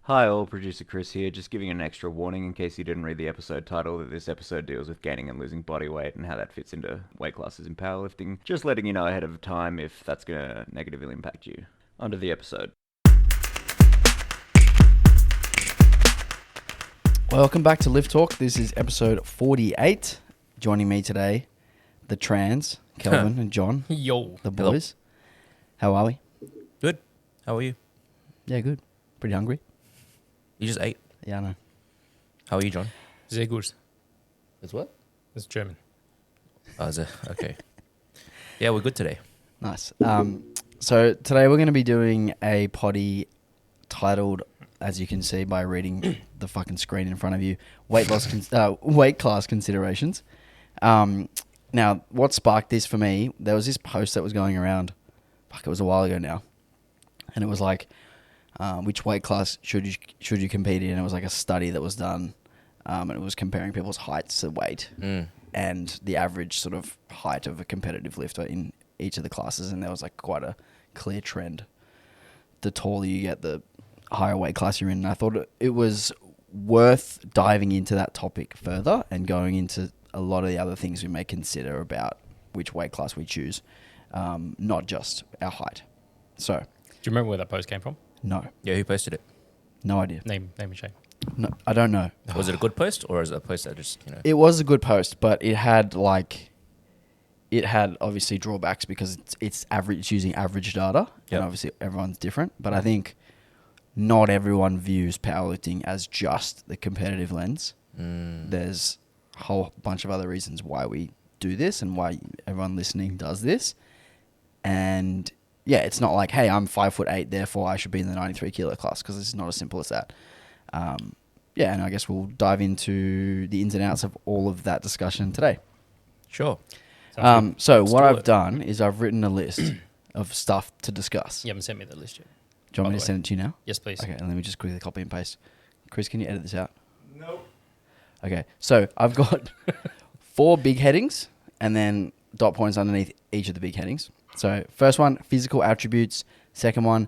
Hi all, producer Chris here, just giving an extra warning in case you didn't read the episode title that this episode deals with gaining and losing body weight and how that fits into weight classes in powerlifting. Just letting you know ahead of time if that's going to negatively impact you. Onto the episode. Welcome back to Lift Talk. This is episode 48. Joining me today, the trans, Kelvin and John, Yo. the boys. How are we? Good. How are you? Yeah, good. Pretty hungry. You just ate. Yeah, I know. How are you, John? Sehr gut. It's what? It's German. Oh, is it? Okay. Yeah, we're good today. Nice. So today we're going to be doing a potty titled, as you can see by reading the fucking screen in front of you, weight class considerations. Now, what sparked this for me, there was this post that was going around, it was a while ago now, and it was like, which weight class should you compete in? And it was like a study that was done, and it was comparing people's heights to weight and the average sort of height of a competitive lifter in each of the classes, and there was like quite a clear trend. The taller you get, the higher weight class you're in. And I thought it was worth diving into that topic further and going into a lot of the other things we may consider about which weight class we choose, not just our height. So, Do you remember where that post came from? no, Yeah, who posted it? no idea. Name and shame. No, I don't know. Was it a good post or is it a post that just, It was a good post, but it had obviously drawbacks because it's average. It's using average data, Yep. and obviously everyone's different. But I think not everyone views powerlifting as just the competitive lens. There's a whole bunch of other reasons why we do this and why everyone listening does this. And yeah, it's not like, hey, I'm 5'8", therefore I should be in the 93 kilo class, because it's not as simple as that. Yeah, and I guess we'll dive into the ins and outs of all of that discussion today. Sure. So Let's what do I've it. done is I've written a list of stuff to discuss. You haven't sent me the list yet. Do you want by me the to send it to you now? Yes, please. Okay, and let me just quickly copy and paste. Chris, can you edit this out? Nope. Okay, so I've got 4 big headings and then dot points underneath each of the big headings. So first one, physical attributes. Second one,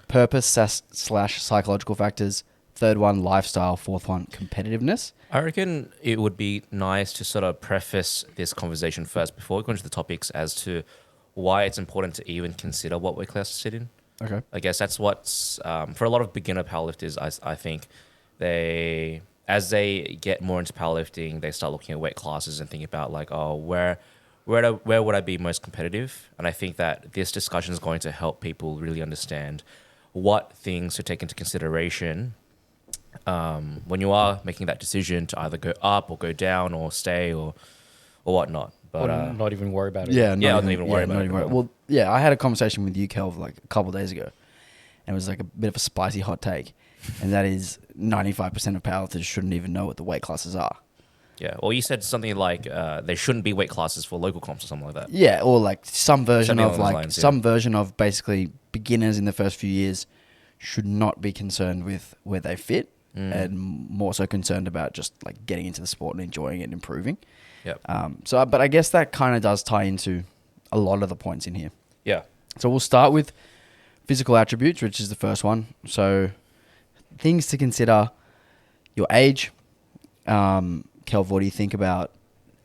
purpose / psychological factors. Third one, lifestyle. Fourth one, competitiveness. I reckon it would be nice to sort of preface this conversation first before we go into the topics as to why it's important to even consider what weight class to sit in. Okay. I guess that's what's, for a lot of beginner powerlifters, I think as they get more into powerlifting, they start looking at weight classes and think about like, oh, where would I be most competitive? And I think that this discussion is going to help people really understand what things to take into consideration when you are making that decision to either go up or go down or stay or whatnot. But Or not even worry about it. Yeah, I don't even worry about it. Well, yeah, I had a conversation with you, Kelv, like a couple of days ago, and it was like a bit of a spicy hot take, and that is 95% of powerlifters shouldn't even know what the weight classes are. yeah. Or you said something like there shouldn't be weight classes for local comps or something like that. Yeah, or like some version Something of along those like lines, yeah. some version of basically beginners in the first few years should not be concerned with where they fit, and more so concerned about just like getting into the sport and enjoying it and improving. Yep. But I guess that kind of does tie into a lot of the points in here. Yeah. So we'll start with physical attributes, which is the first one. So things to consider: your age. Kelv, what do you think about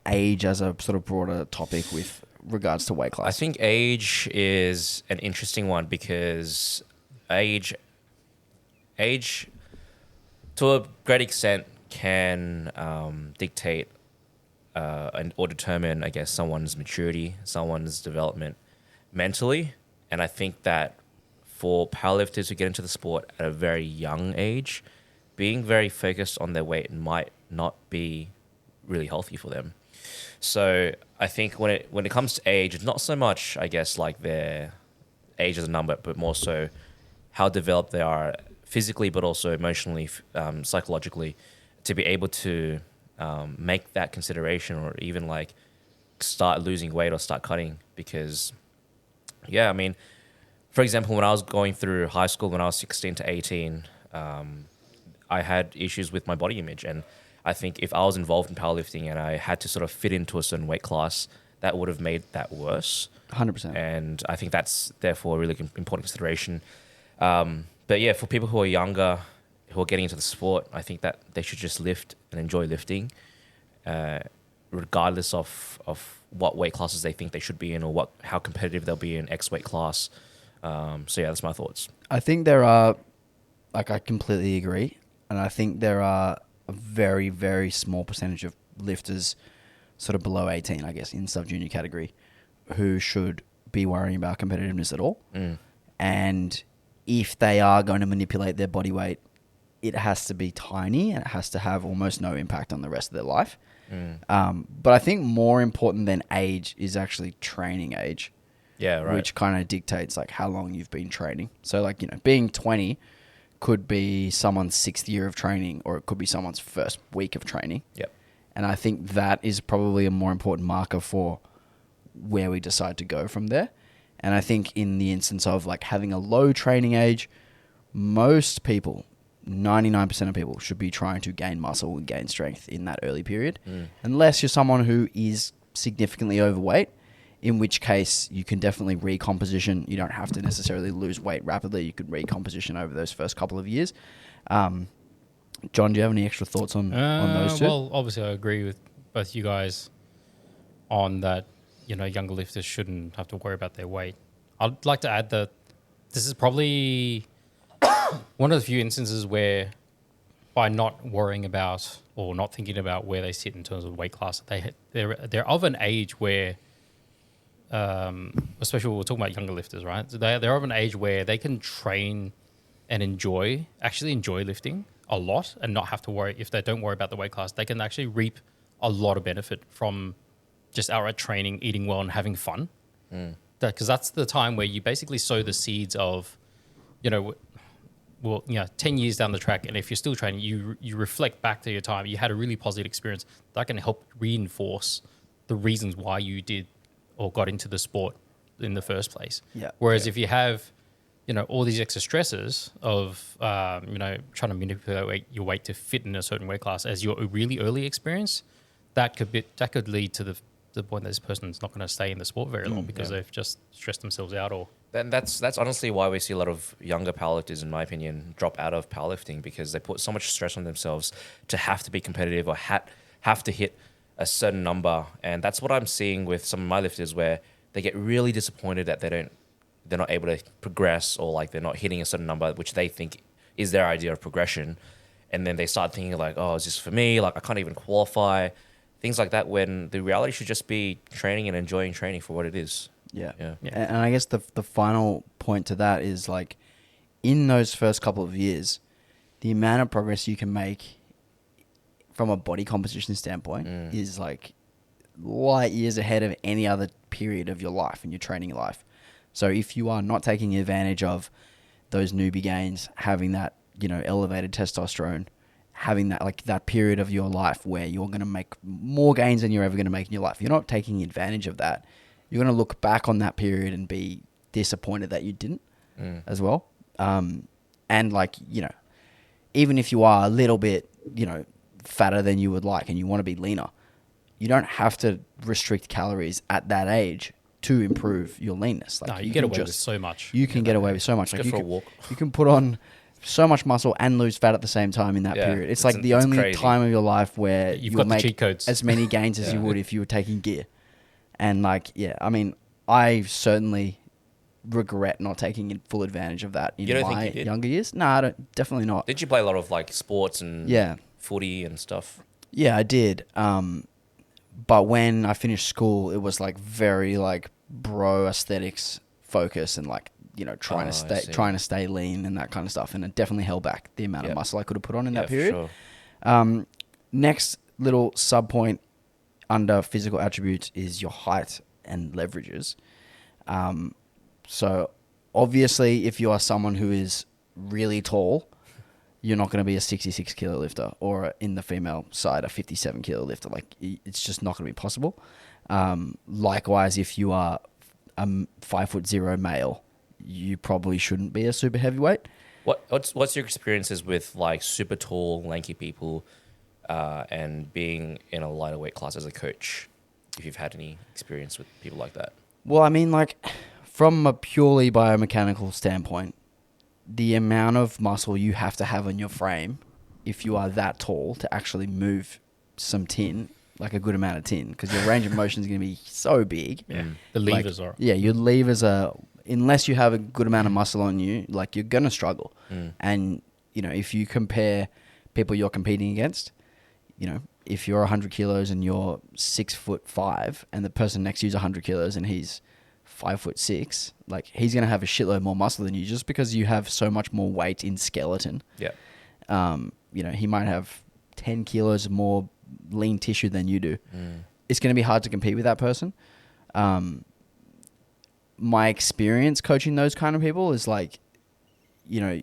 age as a sort of broader topic with regards to weight class? I think age is an interesting one because age to a great extent can dictate or determine, I guess, someone's maturity, someone's development mentally. And I think that for powerlifters who get into the sport at a very young age, being very focused on their weight might not be really healthy for them. So I think when it comes to age, it's not so much, I guess, like their age as a number, but more so how developed they are physically, but also emotionally, psychologically, to be able to make that consideration or even like start losing weight or start cutting. Because, yeah, I mean, for example, when I was going through high school, when I was 16 to 18, I had issues with my body image. And I think if I was involved in powerlifting and I had to sort of fit into a certain weight class, that would have made that worse. 100%. And I think that's therefore a really important consideration. But yeah, for people who are younger, who are getting into the sport, I think that they should just lift and enjoy lifting, regardless of what weight classes they think they should be in or how competitive they'll be in X weight class. So yeah, that's my thoughts. I think there are, like, I completely agree. And I think there are a very, very small percentage of lifters sort of below 18, I guess, in sub-junior category, who should be worrying about competitiveness at all. And if they are going to manipulate their body weight, it has to be tiny and it has to have almost no impact on the rest of their life. But I think more important than age is actually training age. Yeah, right. Which kind of dictates like how long you've been training. So like, you know, being 20 could be someone's 6th year of training, or it could be someone's first week of training. Yep. And I think that is probably a more important marker for where we decide to go from there. And I think in the instance of like having a low training age, most people, 99% of people, should be trying to gain muscle and gain strength in that early period. Unless you're someone who is significantly overweight, in which case you can definitely recomposition. You don't have to necessarily lose weight rapidly. You could recomposition over those first couple of years. John, do you have any extra thoughts on those two? Well, obviously, I agree with both you guys on that. You know, younger lifters shouldn't have to worry about their weight. I'd like to add that this is probably one of the few instances where, by not worrying about or not thinking about where they sit in terms of weight class, they're of an age where, especially when we're talking about younger lifters, right? So they're of an age where they can train and actually enjoy lifting a lot and not have to worry. If they don't worry about the weight class, they can actually reap a lot of benefit from just outright training, eating well, and having fun. Because that's the time where you basically sow the seeds of, 10 years down the track, and if you're still training, you reflect back to your time. You had a really positive experience that can help reinforce the reasons why you did or got into the sport in the first place. Yeah. Whereas if you have, all these extra stresses of, trying to manipulate your weight to fit in a certain weight class as your really early experience, that could lead to the point that this person's not going to stay in the sport very long because they've just stressed themselves out. Or Then that's honestly why we see a lot of younger powerlifters, in my opinion, drop out of powerlifting, because they put so much stress on themselves to have to be competitive or have to hit a certain number. And that's what I'm seeing with some of my lifters, where they get really disappointed that they're not able to progress, or like they're not hitting a certain number, which they think is their idea of progression. And then they start thinking like, oh, is this for me? Like, I can't even qualify. Things like that, when the reality should just be training and enjoying training for what it is. Yeah. Yeah. And I guess the final point to that is like, in those first couple of years, the amount of progress you can make from a body composition standpoint is like light years ahead of any other period of your life and your training life. So if you are not taking advantage of those newbie gains, having that, elevated testosterone, having that period of your life where you're going to make more gains than you're ever going to make in your life, you're not taking advantage of that. You're going to look back on that period and be disappointed that you didn't as well. And even if you are a little bit, fatter than you would like and you want to be leaner, you don't have to restrict calories at that age to improve your leanness. no, you get away with so much. You can get away with so much. Go for a walk. You can put on so much muscle and lose fat at the same time in that period. It's like the only crazy time of your life where You've you'll got the make cheat codes. as many gains as you would if you were taking gear. And I certainly regret not taking full advantage of that in You don't think my you did? younger years. No, I don't. Definitely not. Did you play a lot of like sports and footy and stuff? Yeah, I did. But when I finished school, it was like very like bro aesthetics focus and like, trying to stay lean and that kind of stuff. And it definitely held back the amount of muscle I could have put on in that period. Sure. Next little sub point under physical attributes is your height and leverages. So obviously if you are someone who is really tall, you're not going to be a 66 kilo lifter, or in the female side, a 57 kilo lifter. Like, it's just not going to be possible. Likewise, if you are a 5'0" male, you probably shouldn't be a super heavyweight. What's your experiences with like super tall, lanky people, and being in a lighter weight class as a coach? If you've had any experience with people like that. Well, from a purely biomechanical standpoint, the amount of muscle you have to have on your frame if you are that tall to actually move some tin, like a good amount of tin, because your range of motion is going to be so big. Yeah. The Like, levers are. Yeah, your levers are, unless you have a good amount of muscle on you, like you're going to struggle. And, you know, if you compare people you're competing against, you know, if you're 100 kilos and you're 6'5", and the person next to you is 100 kilos and he's 5'6", like he's going to have a shitload more muscle than you just because you have so much more weight in skeleton. Yeah. You know, he might have 10 kilos more lean tissue than you do. It's going to be hard to compete with that person. My experience coaching those kind of people is like, you know,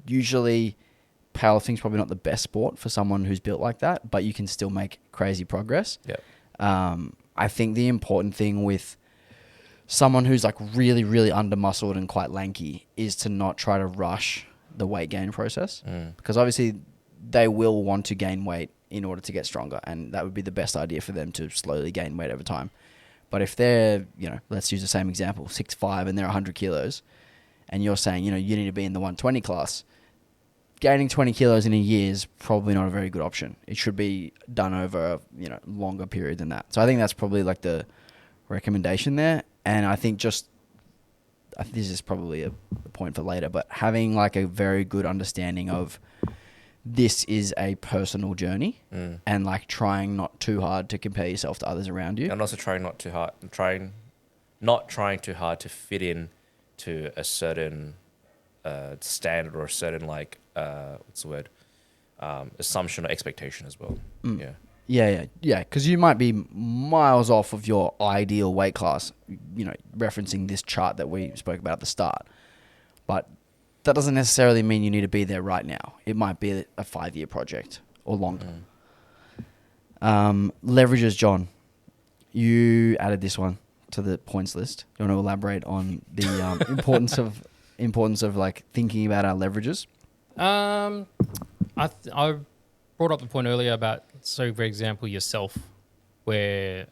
usually powerlifting is probably not the best sport for someone who's built like that, but you can still make crazy progress. Yeah. I think the important thing with someone who's like really, really under muscled and quite lanky is to not try to rush the weight gain process, because obviously they will want to gain weight in order to get stronger, and that would be the best idea for them to slowly gain weight over time. But if they're, you know, let's use the same example, 6'5", and they're 100 kilos, and you're saying, you know, you need to be in the 120 class, gaining 20 kilos in a year is probably not a very good option. It should be done over a, you know, longer period than that. So I think that's probably like the recommendation there. And I think this is probably a point for later, but having like a very good understanding of this is a personal journey, and like trying not too hard to compare yourself to others around you. And also trying not too hard to fit in to a certain standard or a certain like what's the word, assumption or expectation as well. Yeah. Yeah. Because you might be miles off of your ideal weight class, you know, referencing this chart that we spoke about at the start. But that doesn't necessarily mean you need to be there right now. It might be a 5-year project or longer. Leverages, John. You added this one to the points list. Do you want to elaborate on the importance of like thinking about our leverages? I brought up the point earlier about, so for example, yourself, where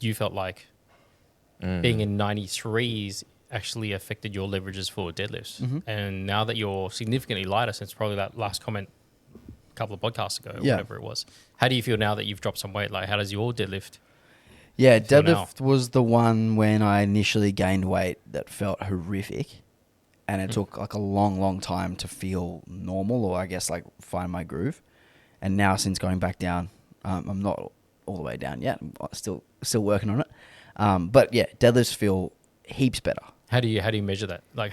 you felt like being in 93s actually affected your leverages for deadlifts. And now that you're significantly lighter, since probably that last comment a couple of podcasts ago, or whatever it was, how do you feel now that you've dropped some weight? Like, how does your deadlift? Yeah, deadlift was the one when I initially gained weight that felt horrific. And it took like a long, long time to feel normal, or I guess like find my groove. And now since going back down, I'm not all the way down yet. I'm still working on it. But yeah, deadlifts feel heaps better. How do you measure that? Like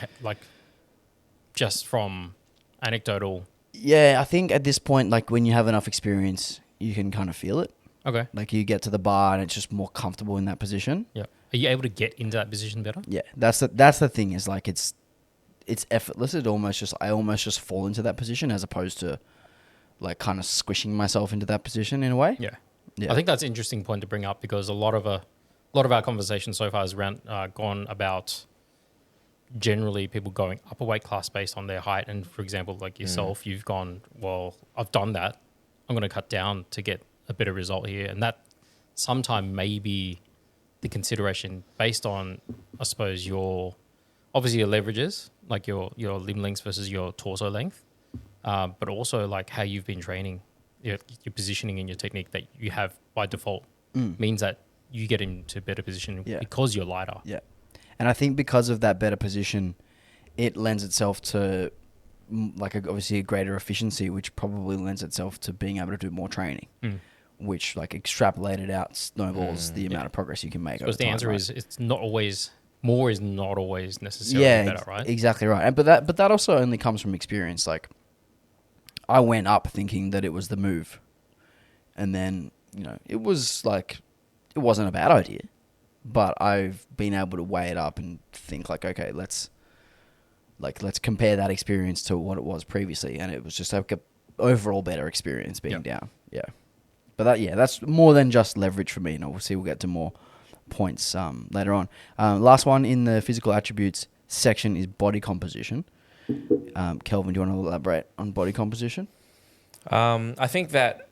just from anecdotal. Yeah, I think at this point, like when you have enough experience, you can kind of feel it. Okay. Like you get to the bar and it's just more comfortable in that position. Yeah. Are you able to get into that position better? Yeah, that's the thing, is like it's effortless. I almost just fall into that position as opposed to like kind of squishing myself into that position in a way. Yeah. Yeah. I think that's an interesting point to bring up, because a lot of our conversation so far has gone about generally people going up a weight class based on their height. And for example, like yourself, you've gone, well, I've done that. I'm going to cut down to get a better result here. And that sometime may be the consideration based on, I suppose, obviously your leverages, like your limb lengths versus your torso length, but also like how you've been training, your positioning and your technique that you have by default means that you get into better position because you're lighter. Yeah. And I think because of that better position, it lends itself to like obviously a greater efficiency, which probably lends itself to being able to do more training, which like extrapolated out snowballs the amount of progress you can make. Because the answer is it's not always, more is not always necessarily better, right? Exactly right. And but that also only comes from experience. Like I went up thinking that it was the move, and then, you know, it wasn't a bad idea, but I've been able to weigh it up and think like, okay, let's compare that experience to what it was previously, and it was just like a overall better experience being down. Yeah. But that's more than just leverage for me, and obviously we'll get to more points later on. Last one in the physical attributes section is body composition. Kelvin, do you want to elaborate on body composition? I think that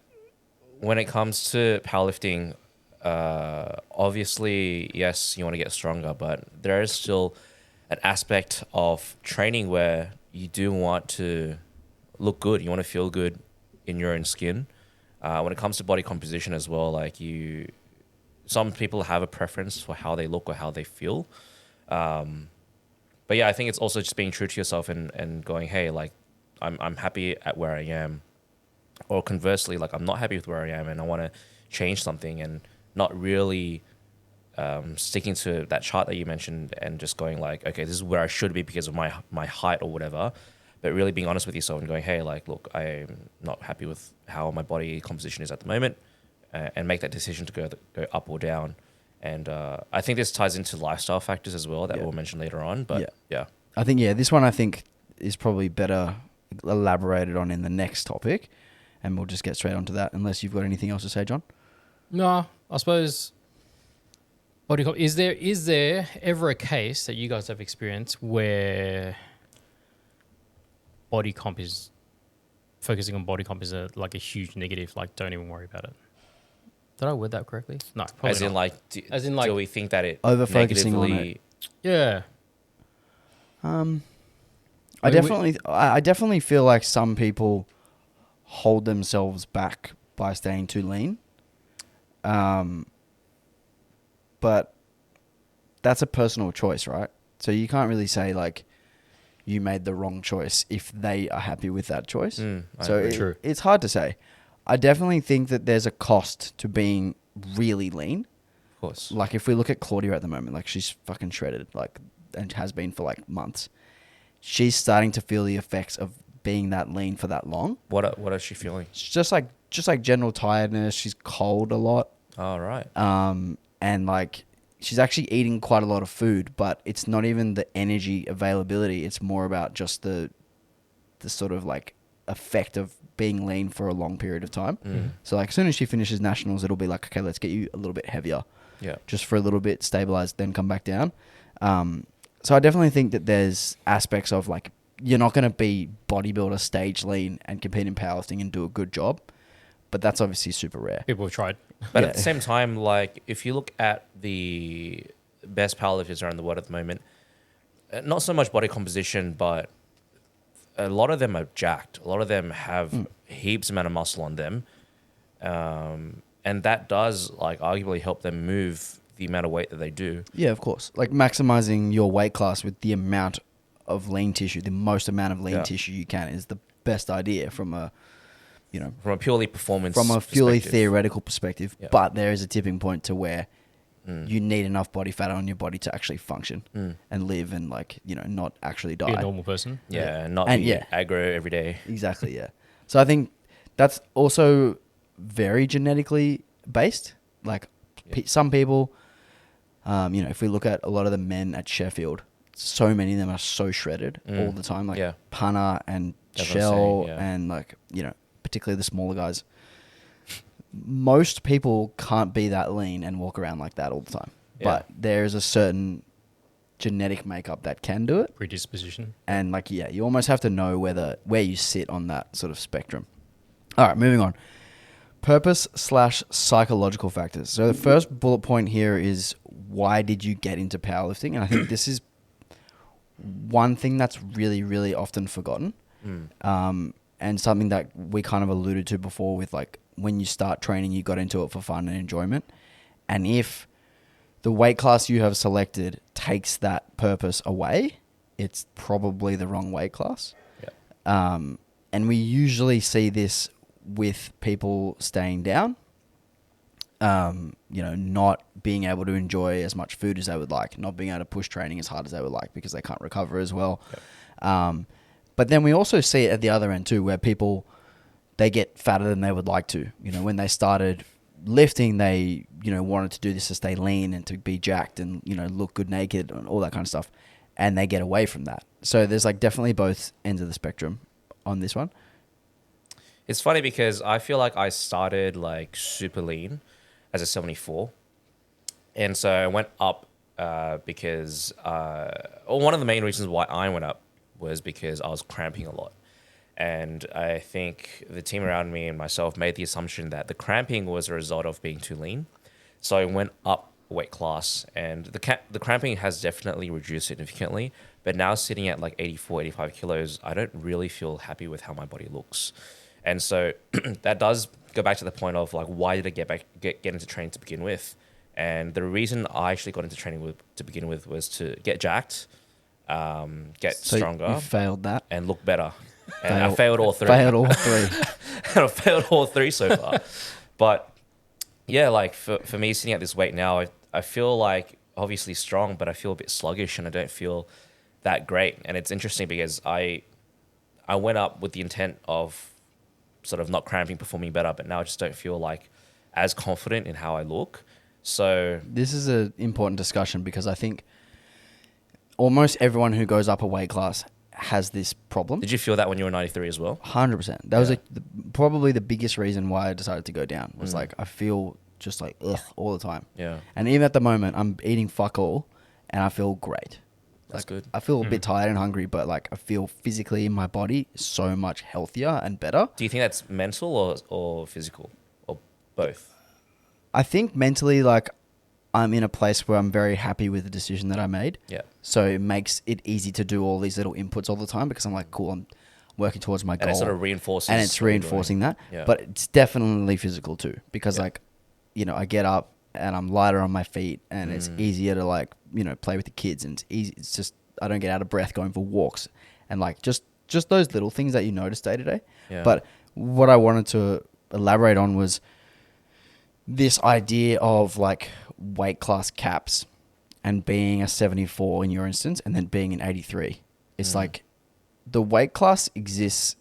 when it comes to powerlifting, obviously, yes, you want to get stronger, but there is still an aspect of training where you do want to look good. You want to feel good in your own skin. When it comes to body composition as well, like some people have a preference for how they look or how they feel. But yeah, I think it's also just being true to yourself and going, hey, like I'm happy at where I am. Or conversely, like I'm not happy with where I am and I want to change something, and not really sticking to that chart that you mentioned and just going like, okay, this is where I should be because of my height or whatever. But really being honest with yourself and going, hey, like, look, I'm not happy with how my body composition is at the moment, and make that decision to go up or down. And I think this ties into lifestyle factors as well that we'll mention later on. But yeah. I think, this one I think is probably better elaborated on in the next topic, and we'll just get straight onto that unless you've got anything else to say, John. No, I suppose is there ever a case that you guys have experienced where body comp is focusing on body comp is like a huge negative, like don't even worry about it? Did I word that correctly? No, probably As in, not. like, do we think that it Over-focusing on negatively... it. Yeah. I definitely feel like some people hold themselves back by staying too lean. But that's a personal choice, right? So you can't really say like you made the wrong choice if they are happy with that choice. True. It's hard to say. I definitely think that there's a cost to being really lean. Of course. Like if we look at Claudia at the moment, like she's fucking shredded, like, and has been for like months. She's starting to feel the effects of being that lean for that long. What is she feeling? It's just like general tiredness. She's cold a lot. Oh, right. And like she's actually eating quite a lot of food, but it's not even the energy availability. It's more about just the sort of like effect of being lean for a long period of time. So like as soon as she finishes nationals, it'll be like, okay, let's get you a little bit heavier. Yeah. Just for a little bit, stabilize, then come back down. So I definitely think that there's aspects of like, you're not going to be bodybuilder stage lean and compete in powerlifting and do a good job, but that's obviously super rare. People have tried. But at the same time, like if you look at the best powerlifters around the world at the moment, not so much body composition, but a lot of them are jacked. A lot of them have heaps amount of muscle on them. And that does like arguably help them move the amount of weight that they do. Yeah, of course. Like maximizing your weight class with the amount of lean tissue, the most amount of lean tissue you can is the best idea from a purely performance from a purely perspective. theoretical perspective. Yeah. But there is a tipping point to where you need enough body fat on your body to actually function and live and like, not actually die. Be a normal person. Yeah, and not And be aggro every day. Exactly, yeah. So I think that's also very genetically based. Like some people, if we look at a lot of the men at Sheffield, so many of them are so shredded all the time. Like Punter and That's what I'm Shell saying, and like, particularly the smaller guys. Most people can't be that lean and walk around like that all the time. Yeah. But there's a certain genetic makeup that can do it. Predisposition. And like, you almost have to know where you sit on that sort of spectrum. All right, moving on. Purpose/psychological factors. So the first bullet point here is, why did you get into powerlifting? And I think this is one thing that's really, really often forgotten. And something that we kind of alluded to before with like, when you start training, you got into it for fun and enjoyment. And if the weight class you have selected takes that purpose away, it's probably the wrong weight class. Yeah. And we usually see this with people staying down, not being able to enjoy as much food as they would like, not being able to push training as hard as they would like because they can't recover as well. Yep. But then we also see it at the other end too, where people, they get fatter than they would like to. When they started lifting, they, wanted to do this to stay lean and to be jacked and, look good naked and all that kind of stuff. And they get away from that. So there's like definitely both ends of the spectrum on this one. It's funny because I feel like I started like super lean as a 74. And so I went up because one of the main reasons why I went up was because I was cramping a lot. And I think the team around me and myself made the assumption that the cramping was a result of being too lean. So I went up weight class, and the cramping has definitely reduced significantly. But now sitting at like 84, 85 kilos, I don't really feel happy with how my body looks. And so that does go back to the point of like, why did I get into training to begin with? And the reason I actually got into training to begin with was to get jacked, get So stronger, you failed that. and look better. And I failed all three. Failed all three. And I failed all three so far. But yeah, like for me sitting at this weight now, I feel like obviously strong, but I feel a bit sluggish and I don't feel that great. And it's interesting because I went up with the intent of sort of not cramping, performing better, but now I just don't feel like as confident in how I look. So This is an important discussion because I think almost everyone who goes up a weight class has this problem. did you feel that when you were 93 as well? 100%. That was Yeah. probably the biggest reason why I decided to go down. Was like I feel just like ugh all the time. Yeah. And even at the moment, I'm eating fuck all, and I feel great. That's Like, good. I feel a bit tired and hungry, but like I feel physically in my body so much healthier and better. Do you think that's mental or physical or both? I think mentally, like I'm in a place where I'm very happy with the decision that I made. Yeah. So it makes it easy to do all these little inputs all the time because I'm like, cool, I'm working towards my goal. And it sort of reinforces. and it's what you're doing. reinforcing that. Yeah. But it's definitely physical too, because Yeah. like, you know, I get up and I'm lighter on my feet, and it's easier to like, you know, play with the kids, and it's easy. It's just I don't get out of breath going for walks, and like just those little things that you notice day to day. Yeah. But what I wanted to elaborate on was this idea of like weight class caps and being a 74 in your instance, and then being an 83. It's like the weight class exists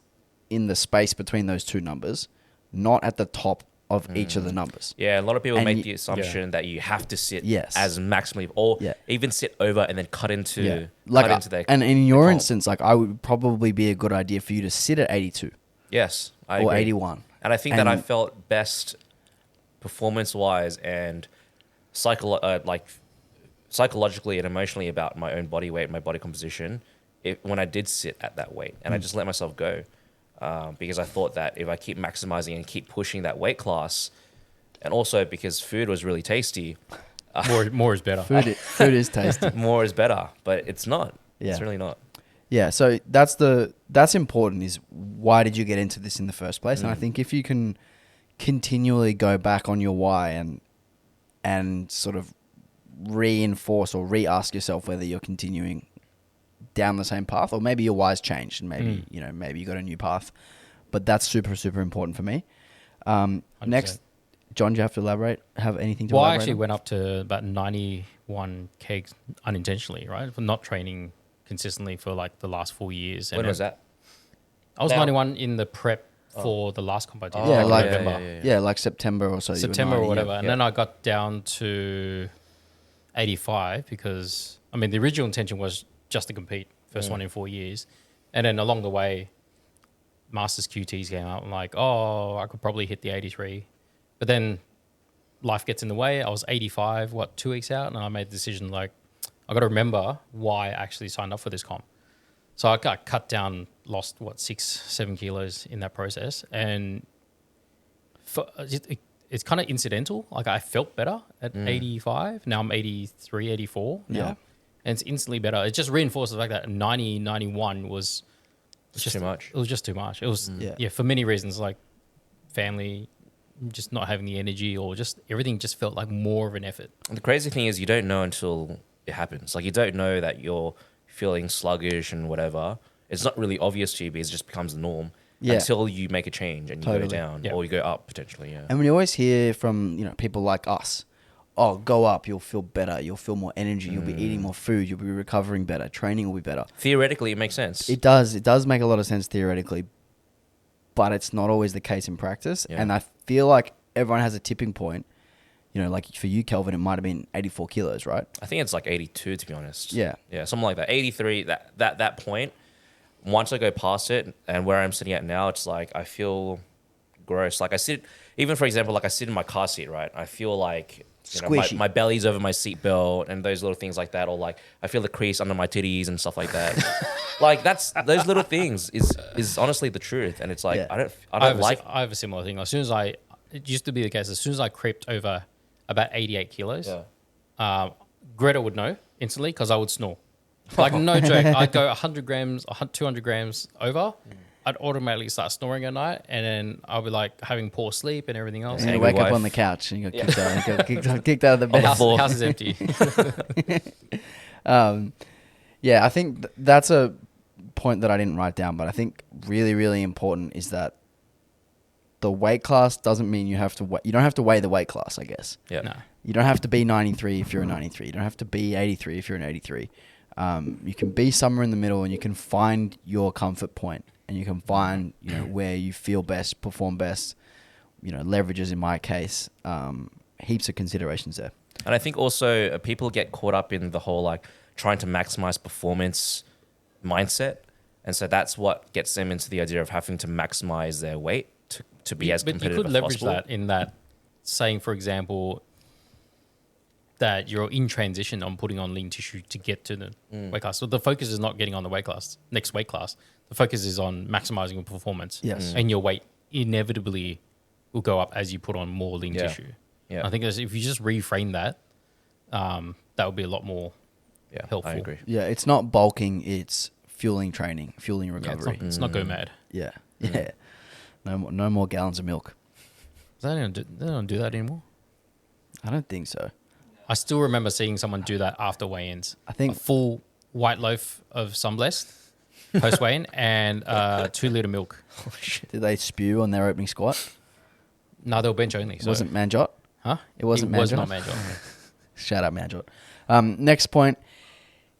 in the space between those two numbers, not at the top of each of the numbers. Yeah, a lot of people And make y- the assumption that you have to sit Yes. as maximally, or Yeah. even sit over and then cut into, Like, cut into their. and in your column. instance, like I would probably be a good idea for you to sit at 82 Yes, I or agree. 81. And I think that I And- felt best performance-wise and psychologically and emotionally about my own body weight, my body composition, when I did sit at that weight. And I just let myself go because I thought that if I keep maximizing and keep pushing that weight class, and also because food was really tasty, More is better. Food is tasty. more is better. But it's not. Yeah. It's really not. Yeah, so that's important, is why did you get into this in the first place? And I think if you can continually go back on your why and sort of reinforce or re-ask yourself whether you're continuing down the same path, or maybe your why's changed and maybe you know, maybe you got a new path. But that's super important for me. Next, John, do you have to elaborate? Have anything to Well, I elaborate actually on? went up to about 91 kegs unintentionally, right? For not training consistently for like the last 4 years. When was that? I was Now- 91 in the prep for the last comp I did. Oh, Yeah, back in like November. yeah, like September or so. you were September 90, or whatever. yeah. And then I got down to 85 because, I mean, the original intention was just to compete, first one in 4 years. And then along the way, Masters QTs came out. I'm like, oh, I could probably hit the 83. But then life gets in the way. I was 85, 2 weeks out? And I made the decision, like, I got to remember why I actually signed up for this comp. So I got cut down, lost 6-7 kilos in that process. And it's kind of incidental. Like I felt better at 85. Now I'm 83, 84 now. Yeah. And it's instantly better. It just reinforces the fact that 90, 91 was Just too much. It was just too much. It was, Yeah. for many reasons, like family, just not having the energy, or just everything just felt like more of an effort. And the crazy thing is you don't know until it happens. Like you don't know that you're feeling sluggish and whatever. It's not really obvious to you because it just becomes the norm Yeah. until you make a change and you Totally. go down Yeah. or you go up potentially. Yeah. And when you always hear from, you know, people like us, oh, go up, you'll feel better, you'll feel more energy, you'll be eating more food, you'll be recovering better, training will be better. Theoretically, it makes sense. It does make a lot of sense theoretically, but it's not always the case in practice. Yeah. And I feel like everyone has a tipping point. You know, like for you, Kelvin, it might have been 84 kilos, right? I think it's like 82 to be honest. Yeah. Yeah, something like that. 83. That point. Once I go past it and where I'm sitting at now, it's like I feel gross. Like I sit, even for example, like I sit in my car seat, right? I feel like Squishy. my belly's over my seatbelt and those little things like that, or like I feel the crease under my titties and stuff like that. Like those little things is honestly the truth, and it's like Yeah. I don't like. I have a similar thing. It used to be the case, as soon as I crept over about 88 kilos, Yeah. Greta would know instantly because I would snore. Like, no joke. I'd go 100 grams, 200 grams over. I'd automatically start snoring at night, and then I'll be like having poor sleep and everything else. And you Angry wake up wife. on the couch and you got kicked out. You got kicked out of the bed. House is empty. Yeah, I think that's a point that I didn't write down, but I think really, really important is that the weight class doesn't mean you have to you don't have to weigh the weight class, I guess. Yeah. No. You don't have to be 93 if you're a 93. You don't have to be 83 if you're an 83. You can be somewhere in the middle, and you can find your comfort point, and you can find, you know, where you feel best, perform best, you know, leverages in my case. Heaps of considerations there. And I think also people get caught up in the whole like trying to maximize performance mindset. And so that's what gets them into the idea of having to maximize their weight to be as But competitive you could as leverage possible. that in that saying, for example, that you're in transition on putting on lean tissue to get to the weight class. So the focus is not getting on the next weight class. The focus is on maximizing your performance. Yes. And your weight inevitably will go up as you put on more lean Yeah. tissue. Yeah. I think if you just reframe that, that would be a lot more Yeah, helpful. I agree. Yeah, it's not bulking, it's fueling training, fueling Yeah, recovery. it's not go mad. Yeah, yeah. No more gallons of milk. They don't do that anymore. I don't think so. I still remember seeing someone do that after weigh-ins. I think- a full white loaf of Sunblest post weigh-in and 2 liter milk. Did they spew on their opening squat? No, they were bench only. It So. wasn't Manjot. Huh? It wasn't It was Manjot? not Manjot. Shout out Manjot. Next point.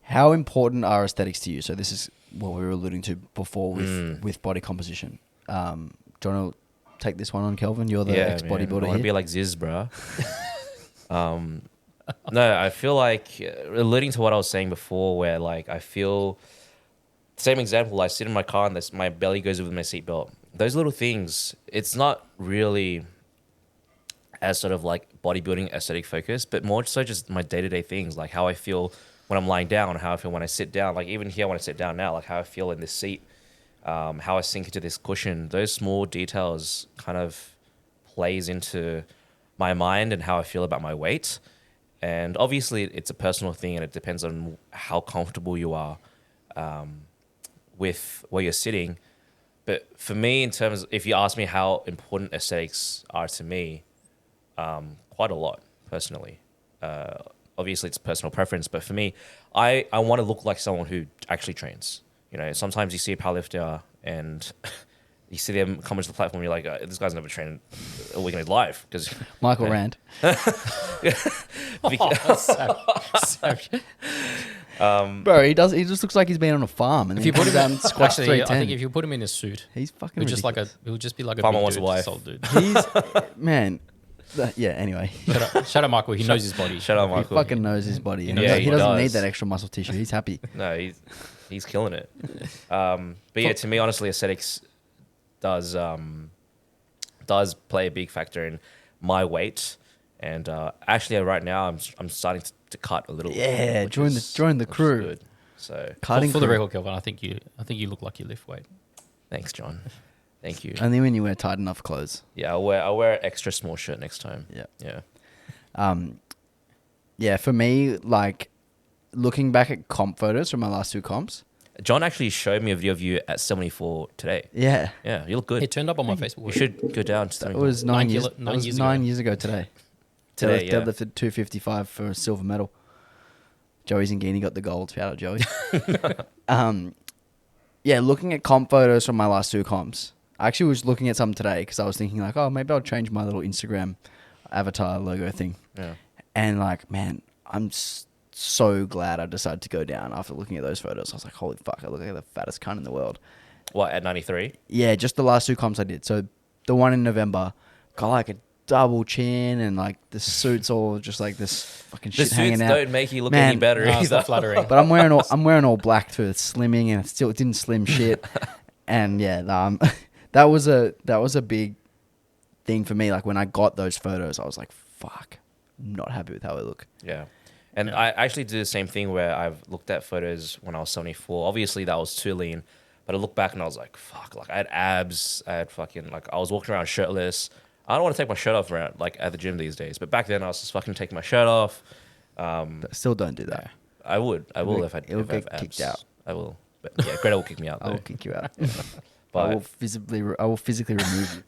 How important are aesthetics to you? So this is what we were alluding to before with body composition. Do you want to take this one on, Kelvin? You're the I ex-bodybuilder want to here. be like Ziz, bro. No, I feel like alluding to what I was saying before, where like I feel same example. I sit in my car and my belly goes over my seatbelt. Those little things. It's not really as sort of like bodybuilding aesthetic focus, but more so just my day-to-day things, like how I feel when I'm lying down, how I feel when I sit down. Like even here when I sit down now, like how I feel in this seat, how I sink into this cushion. Those small details kind of plays into my mind and how I feel about my weight. And obviously it's a personal thing and it depends on how comfortable you are with where you're sitting. But for me, in terms, if you ask me how important aesthetics are to me, quite a lot, personally. Obviously it's personal preference, but for me, I want to look like someone who actually trains. You know, sometimes you see a powerlifter and you see them come into the platform, you're like, this guy's never trained a week in his life. Because Michael Rand. Bro, he just looks like he's been on a farm. And If you put him down in, squats actually, I 310. think if you put him in a suit, He's fucking it would ridiculous. just be like a Farmer big wants a dude, wife. solid dude. He's, man, yeah, anyway. Shout out Michael. He knows his body. Shout out He Michael. fucking knows his body. And Yeah, he he doesn't does. need that extra muscle tissue. He's happy. No, he's killing it. But yeah, to me, honestly, aesthetics does play a big factor in my weight. And actually, right now, I'm starting to cut a little. Yeah, which join is- the which is crew. good. So Cutting For the crew. record, Kelvin, I think you look like you lift weight. thanks, John. Thank you. Only when you wear tight enough clothes. Yeah, I'll wear an extra small shirt next time. Yeah. Yeah. Yeah, for me, like, looking back at comp photos from my last 2 comps. John actually showed me a video of you at 74 today. Yeah. Yeah, you look good. It turned up on my Facebook. You should go down to That 74. was 9 years, nine that was years 9 ago. years ago today. Today, yeah. Deadlifted 255 for a silver medal. Joey Zingini got the gold. Shout out, Joey. Yeah, looking at comp photos from my last 2 comps. I actually was looking at some today because I was thinking like, oh, maybe I'll change my little Instagram avatar logo thing. Yeah. And like, man, I'm so glad I decided to go down after looking at those photos. I was like, holy fuck, I look like the fattest cunt in the world. What, at 93? Yeah, just the last 2 comps I did. So the one in November got like a double chin and like the suit's all just like this fucking The shit hanging suits out. don't make you look Man, any better No, it's either. not flattering. But I'm wearing all black too. It's slimming and it didn't slim shit. And yeah, that was a big thing for me. Like when I got those photos, I was like, fuck, I'm not happy with how I look. Yeah. And I actually did the same thing where I've looked at photos when I was 74. Obviously, that was too lean. But I look back and I was like, fuck, like I had abs. I had fucking, like I was walking around shirtless. I don't want to take my shirt off around, like at the gym these days. But back then I was just fucking taking my shirt off. Still don't do that. I would. I will if I It'll if I have get kicked abs. out. I will. But yeah, Greta will kick me out. I will Though. kick you out. But I will physically remove you.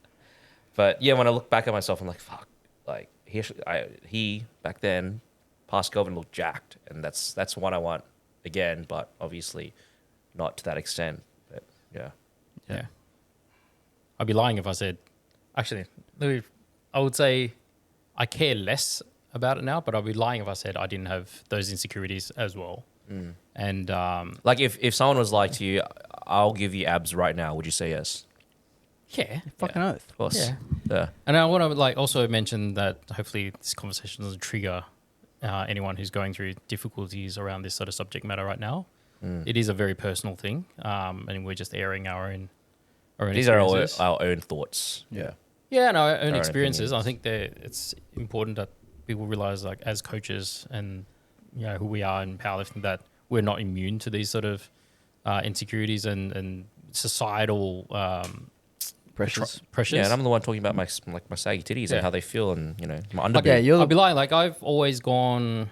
But yeah, when I look back at myself, I'm like, fuck. Like he back then, past Kelvin looked jacked, and that's what I want again. But obviously, not to that extent. But yeah. Yeah. I'd be lying if I said, actually, I would say I care less about it now, but I'd be lying if I said I didn't have those insecurities as well. And Like if someone was like to you, I'll give you abs right now, would you say yes? yeah, Fucking oath. Of course. Yeah. Yeah. And I want to like also mention that hopefully this conversation doesn't trigger anyone who's going through difficulties around this sort of subject matter right now. It is a very personal thing, and we're just airing our own These are experiences. our own thoughts. Yeah. Yeah, and our own own experiences. I opinions. think that it's important that people realize, like, as coaches and who we are in powerlifting, that we're not immune to these sort of insecurities and societal Pressures. pressures. Yeah, and I'm the one talking about my saggy titties Yeah. and how they feel, and my Like, underboob. Yeah, you're I'll be lying. Like, I've always gone.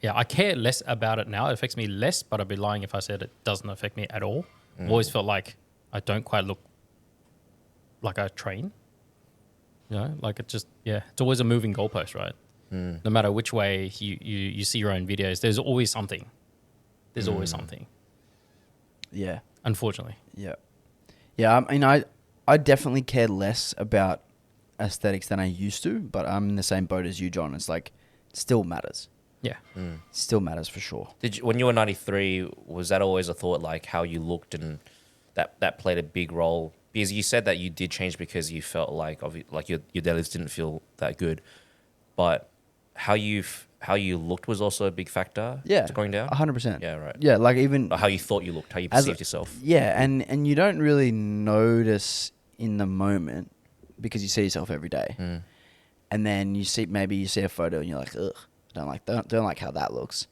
Yeah, I care less about it now. It affects me less, but I'd be lying if I said it doesn't affect me at all. I've always felt like I don't quite look like I train. Like it's always a moving goalpost, right? No matter which way you see your own videos, there's always something. There's always something, Yeah. unfortunately. Yeah. Yeah, I mean, I definitely care less about aesthetics than I used to, but I'm in the same boat as you, John. It's like, it still matters. Yeah. Still matters for sure. Did you, when you were 93, was that always a thought, like how you looked, and that played a big role? Because you said that you did change because you felt like your deadlifts didn't feel that good, but how you looked was also a big factor. Yeah. To going down. 100%. Yeah, right. Yeah, like even Or how you thought you looked, how you As a- perceived yourself. Yeah, and you don't really notice in the moment because you see yourself every day. And then you see a photo and you're like, ugh, don't like how that looks.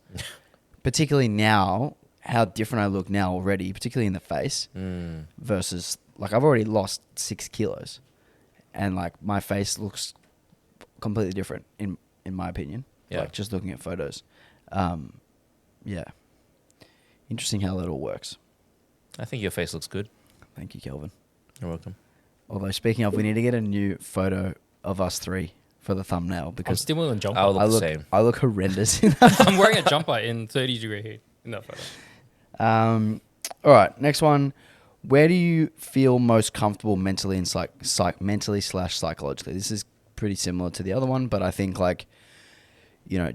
Particularly now, how different I look now already, particularly in the face, versus like I've already lost 6 kilos, and like my face looks completely different in my opinion. Yeah. Like just looking at photos. Yeah. Interesting how that all works. I think your face looks good. Thank you, Kelvin. You're welcome. Although speaking of, we need to get a new photo of us three for the thumbnail I'm because still in a jumper. I'll look the same. I look horrendous in that. I'm wearing a jumper in 30-degree heat in that photo. All right, next one. Where do you feel most comfortable mentally and mentally/psychologically? This is pretty similar to the other one, but I think like,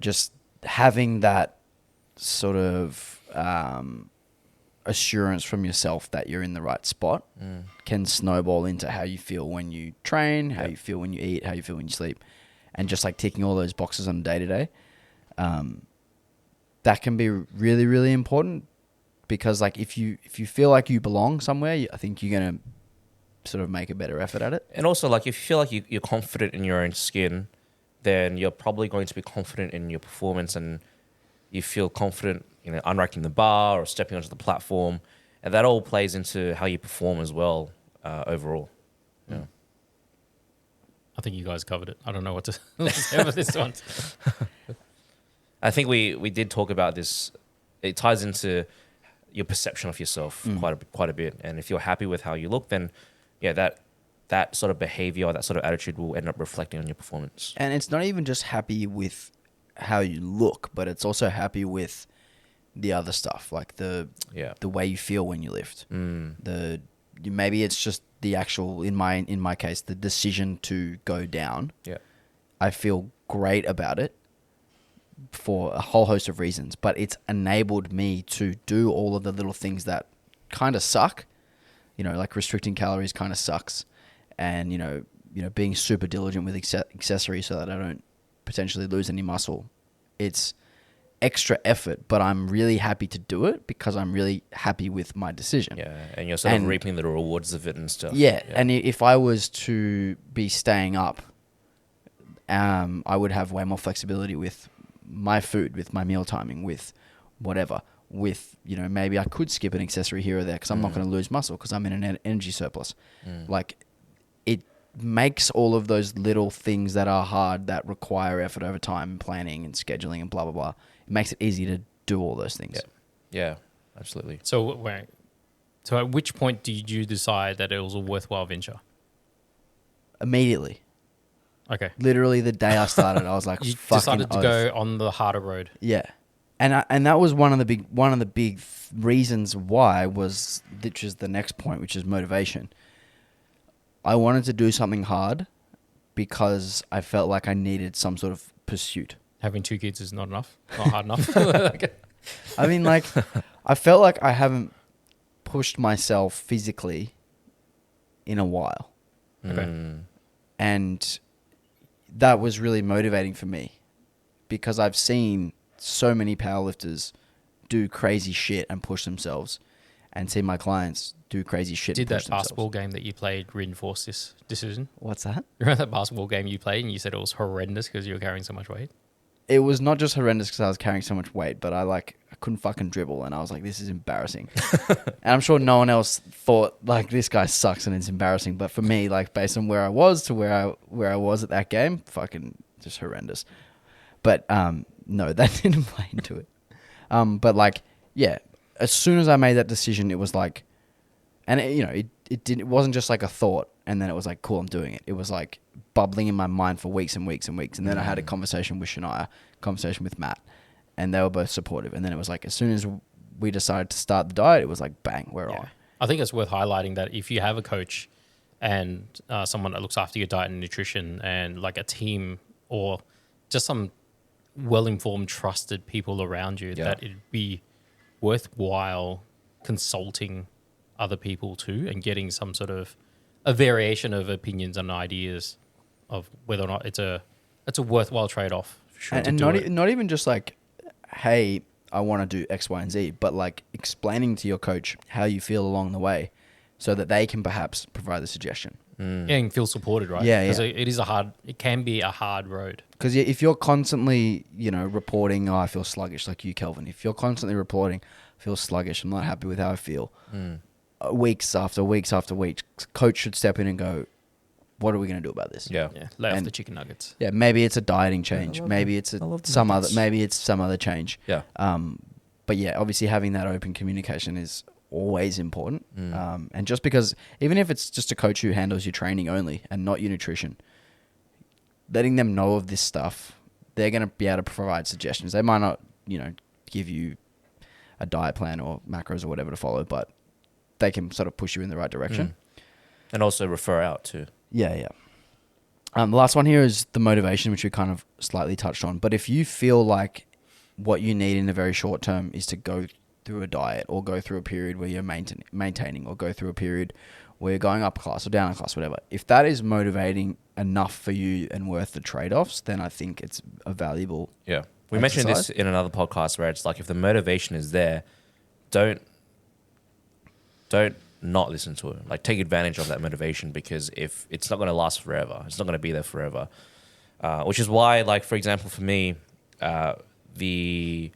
just having that sort of assurance from yourself that you're in the right spot can snowball into how you feel when you train, how you feel when you eat, how you feel when you sleep, and just like ticking all those boxes on a day to day. That can be really, really important because like if you feel like you belong somewhere, I think you're gonna sort of make a better effort at it. And also, like, if you feel like you're confident in your own skin, then you're probably going to be confident in your performance, and you feel confident, unracking the bar or stepping onto the platform, and that all plays into how you perform as well, overall. Yeah. I think you guys covered it. I don't know what to say about this one. I think we did talk about this. It ties into your perception of yourself quite a bit, and if you're happy with how you look, then that sort of behavior or that sort of attitude will end up reflecting on your performance. And it's not even just happy with how you look, but it's also happy with the other stuff, like the way you feel when you lift. Maybe it's just the actual, in my case, the decision to go down. Yeah. I feel great about it for a whole host of reasons, but it's enabled me to do all of the little things that kind of suck. Like restricting calories kind of sucks, and being super diligent with accessories so that I don't potentially lose any muscle. It's extra effort, but I'm really happy to do it because I'm really happy with my decision. Yeah, and you're sort of reaping the rewards of it and stuff. Yeah, and if I was to be staying up, I would have way more flexibility with my food, with my meal timing, with whatever. With, maybe I could skip an accessory here or there because I'm not going to lose muscle because I'm in an energy surplus. Like, makes all of those little things that are hard, that require effort over time, planning and scheduling and blah, blah, blah. It makes it easy to do all those things. Yeah, absolutely. So wait. So at which point did you decide that it was a worthwhile venture? Immediately. Okay. Literally the day I started, I was like, You fucking decided to oath. go on the harder road. Yeah. And that was one of the big reasons why was, which is the next point, which is motivation. I wanted to do something hard because I felt like I needed some sort of pursuit. Having 2 kids is not enough. Not hard enough. Okay. I mean, like, I felt like I haven't pushed myself physically in a while. Okay. And that was really motivating for me because I've seen so many powerlifters do crazy shit and push themselves, and see my clients do crazy shit Did and push that themselves. basketball game that you played reinforce this decision? What's that? Remember that basketball game you played and you said it was horrendous because you were carrying so much weight? It was not just horrendous because I was carrying so much weight, but I couldn't fucking dribble, and I was like, this is embarrassing. And I'm sure no one else thought like this guy sucks and it's embarrassing, but for me, like based on where I was to where I was at that game, fucking just horrendous. But no, that didn't play into it. But like, yeah, as soon as I made that decision, it was like, and it wasn't just like a thought and then it was like, cool, I'm doing it. It was like bubbling in my mind for weeks and weeks and weeks. And then I had a conversation with Shania, conversation with Matt, and they were both supportive. And then it was like, as soon as we decided to start the diet, it was like, bang, we're on. I think it's worth highlighting that if you have a coach and someone that looks after your diet and nutrition and like a team or just some well-informed, trusted people around you, that it'd be worthwhile consulting other people too and getting some sort of a variation of opinions and ideas of whether or not it's a worthwhile trade-off. Sure, And not even just like, hey, I want to do X, Y, and Z, but like explaining to your coach how you feel along the way so that they can perhaps provide the suggestion. Yeah, and feel supported, right? Yeah, Because yeah. it can be a hard road. Because if you're constantly, reporting, oh, I feel sluggish, like you, Kelvin. If you're constantly reporting, I feel sluggish, I'm not happy with how I feel. Weeks after weeks after weeks, coach should step in and go, what are we going to do about this? Yeah. Yeah, lay off And- the chicken nuggets. Yeah, maybe it's a dieting change. love Maybe that. it's I love the some other. nuggets. Maybe it's some other change. Yeah. But yeah, obviously having that open communication is always important. And just because, even if it's just a coach who handles your training only and not your nutrition, letting them know of this stuff, they're going to be able to provide suggestions. They might not, give you a diet plan or macros or whatever to follow, but they can sort of push you in the right direction. And also refer out too. Yeah, yeah. The last one here is the motivation, which we kind of slightly touched on. But if you feel like what you need in the very short term is to go through a diet or go through a period where you're maintaining or go through a period where you're going up a class or down a class, whatever. If that is motivating enough for you and worth the trade-offs, then I think it's a valuable Yeah. We mentioned exercise. this in another podcast where it's like if the motivation is there, don't not listen to it. Like take advantage of that motivation because if it's not going to last forever, it's not going to be there forever. Which is why, like for example, for me, the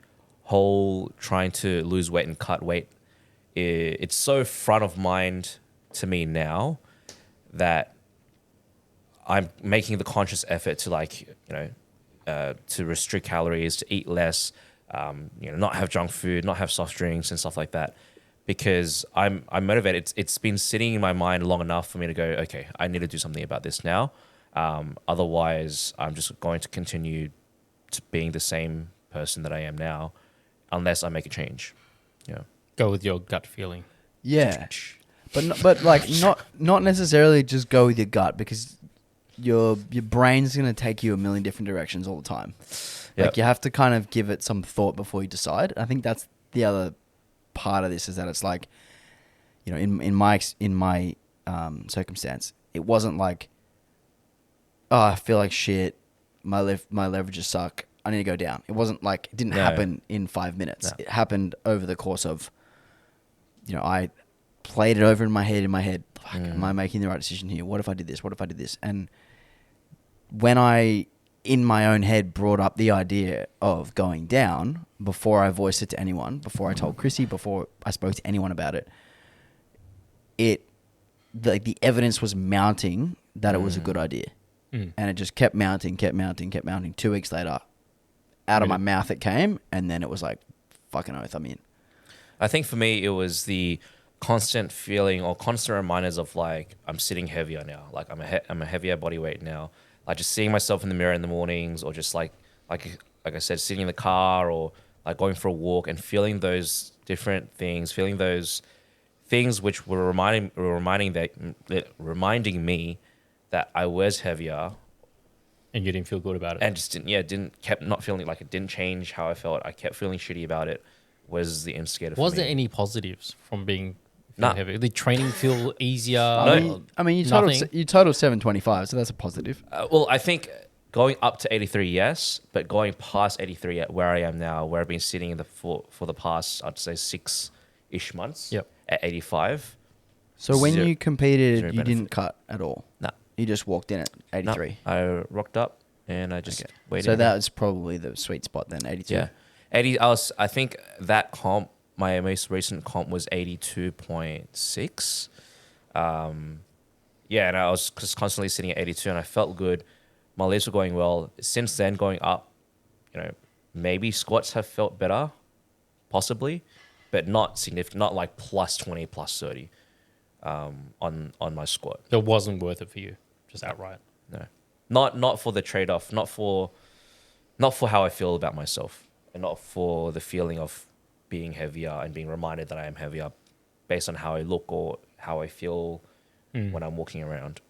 whole trying to lose weight and cut weight, it's so front of mind to me now that I'm making the conscious effort to to restrict calories, to eat less, not have junk food, not have soft drinks and stuff like that. Because I'm motivated. It's been sitting in my mind long enough for me to go, okay, I need to do something about this now. Otherwise, I'm just going to continue to being the same person that I am now, unless I make a change. Yeah. Go with your gut feeling. Yeah, but not necessarily just go with your gut because your brain's gonna take you a million different directions all the time. Yep. Like you have to kind of give it some thought before you decide. I think that's the other part of this is that it's like, in my circumstance, it wasn't like, oh, I feel like shit. My leverages suck. I need to go down. It wasn't like it didn't happen in 5 minutes. No. It happened over the course of, I played it over in my head. Fuck, am I making the right decision here? What if I did this? What if I did this? And when I, in my own head, brought up the idea of going down before I voiced it to anyone, before I told Chrissy, before I spoke to anyone about it, the evidence was mounting that it was a good idea. Mm. And it just kept mounting, kept mounting, kept mounting. 2 weeks later, out of my mouth it came, and then it was like, fucking oath, I'm in. I think for me, it was the constant feeling or constant reminders of like, I'm sitting heavier now. Like I'm a heavier body weight now. Like just seeing myself in the mirror in the mornings, or just like I said, sitting in the car, or like going for a walk and feeling those different things, feeling those things which were reminding me that I was heavier, And you didn't feel good about it. and just kept not feeling like it didn't change how I felt. I kept feeling shitty about it. Was the instigator for Was me. there any positives from being Nah. heavy? Did training feel easier? I mean, Nothing? you totaled 725, so that's a positive. Well, I think going up to 83, yes, but going past 83 at where I am now, where I've been sitting in for the past, I'd say 6-ish months. Yep. At 85. So when Zero- you competed, zero you didn't benefit. cut at all. Nah. You just walked in at 83. No, I rocked up and I just Okay. waited. So that was probably the sweet spot then, 82. Yeah. 80. I think that comp, my most recent comp was 82.6. Yeah, and I was just constantly sitting at 82 and I felt good. My lifts were going well. Since then, going up, maybe squats have felt better, possibly, but not significant, not like plus 20, plus 30 on my squat. It wasn't worth it for you, just outright. No, not for the trade-off, not for how I feel about myself, and not for the feeling of being heavier and being reminded that I am heavier based on how I look or how I feel when I'm walking around.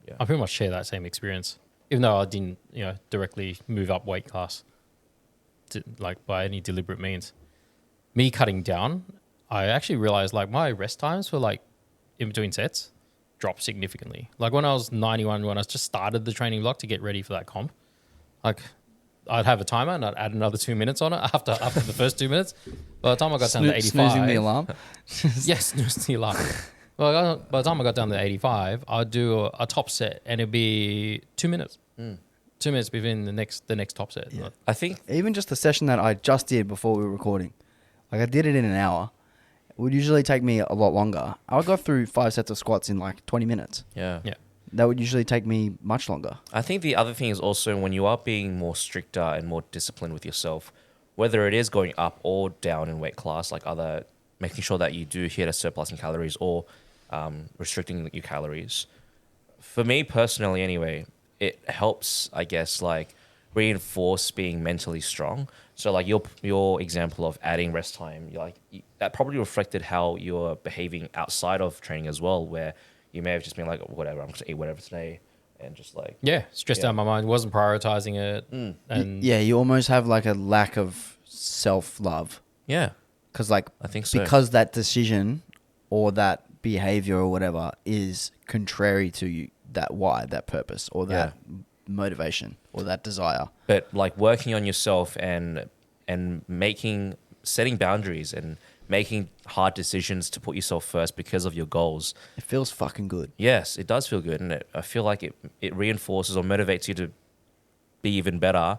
Yeah. I pretty much share that same experience, even though I didn't, directly move up weight class, like by any deliberate means. Me cutting down, I actually realized like my rest times for like in between sets dropped significantly. Like when I was 91, when I just started the training block to get ready for that comp, like I'd have a timer and I'd add another 2 minutes on it after the first 2 minutes. By the time I got down to 85, Snoozing the alarm. yes, snooze the alarm. Well, by the time I got down to 85, I'd do a top set and it'd be 2 minutes. 2 minutes between the next top set. Yeah. Like, I think Even just the session that I just did before we were recording, like I did it in an hour. It would usually take me a lot longer. I would go through 5 sets of squats in like 20 minutes. yeah. That would usually take me much longer. I think the other thing is also when you are being more stricter and more disciplined with yourself, whether it is going up or down in weight class, like making sure that you do hit a surplus in calories or restricting your calories. For me personally, anyway, it helps, I guess, like reinforce being mentally strong. So like your example of adding rest time, that probably reflected how you're behaving outside of training as well, where you may have just been like, whatever, I'm just gonna eat whatever today, and just like stressed out my mind, wasn't prioritizing it. And Yeah, you almost have like a lack of self-love. yeah, Because like, I think so. because that decision or that behavior or whatever is contrary to you, that purpose or that motivation or that desire. But like working on yourself and setting boundaries and making hard decisions to put yourself first because of your goals. It feels fucking good. Yes, it does feel good, and I feel like it reinforces or motivates you to be even better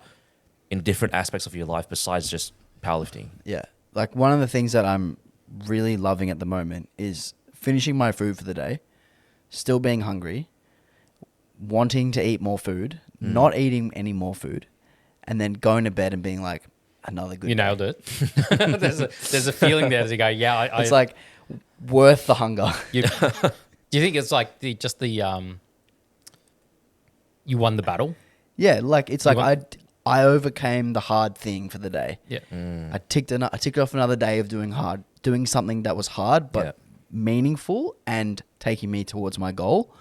in different aspects of your life besides just powerlifting. Yeah. Like one of the things that I'm really loving at the moment is finishing my food for the day, still being hungry, wanting to eat more food, not eating any more food, and then going to bed and being like, another good you day. nailed it. there's a feeling there as you go, yeah. It's like worth the hunger. Do you think it's like you won the battle? Yeah, like it's like want- I overcame the hard thing for the day. Yeah. I ticked off another day of doing something that was hard but meaningful and taking me towards my goal.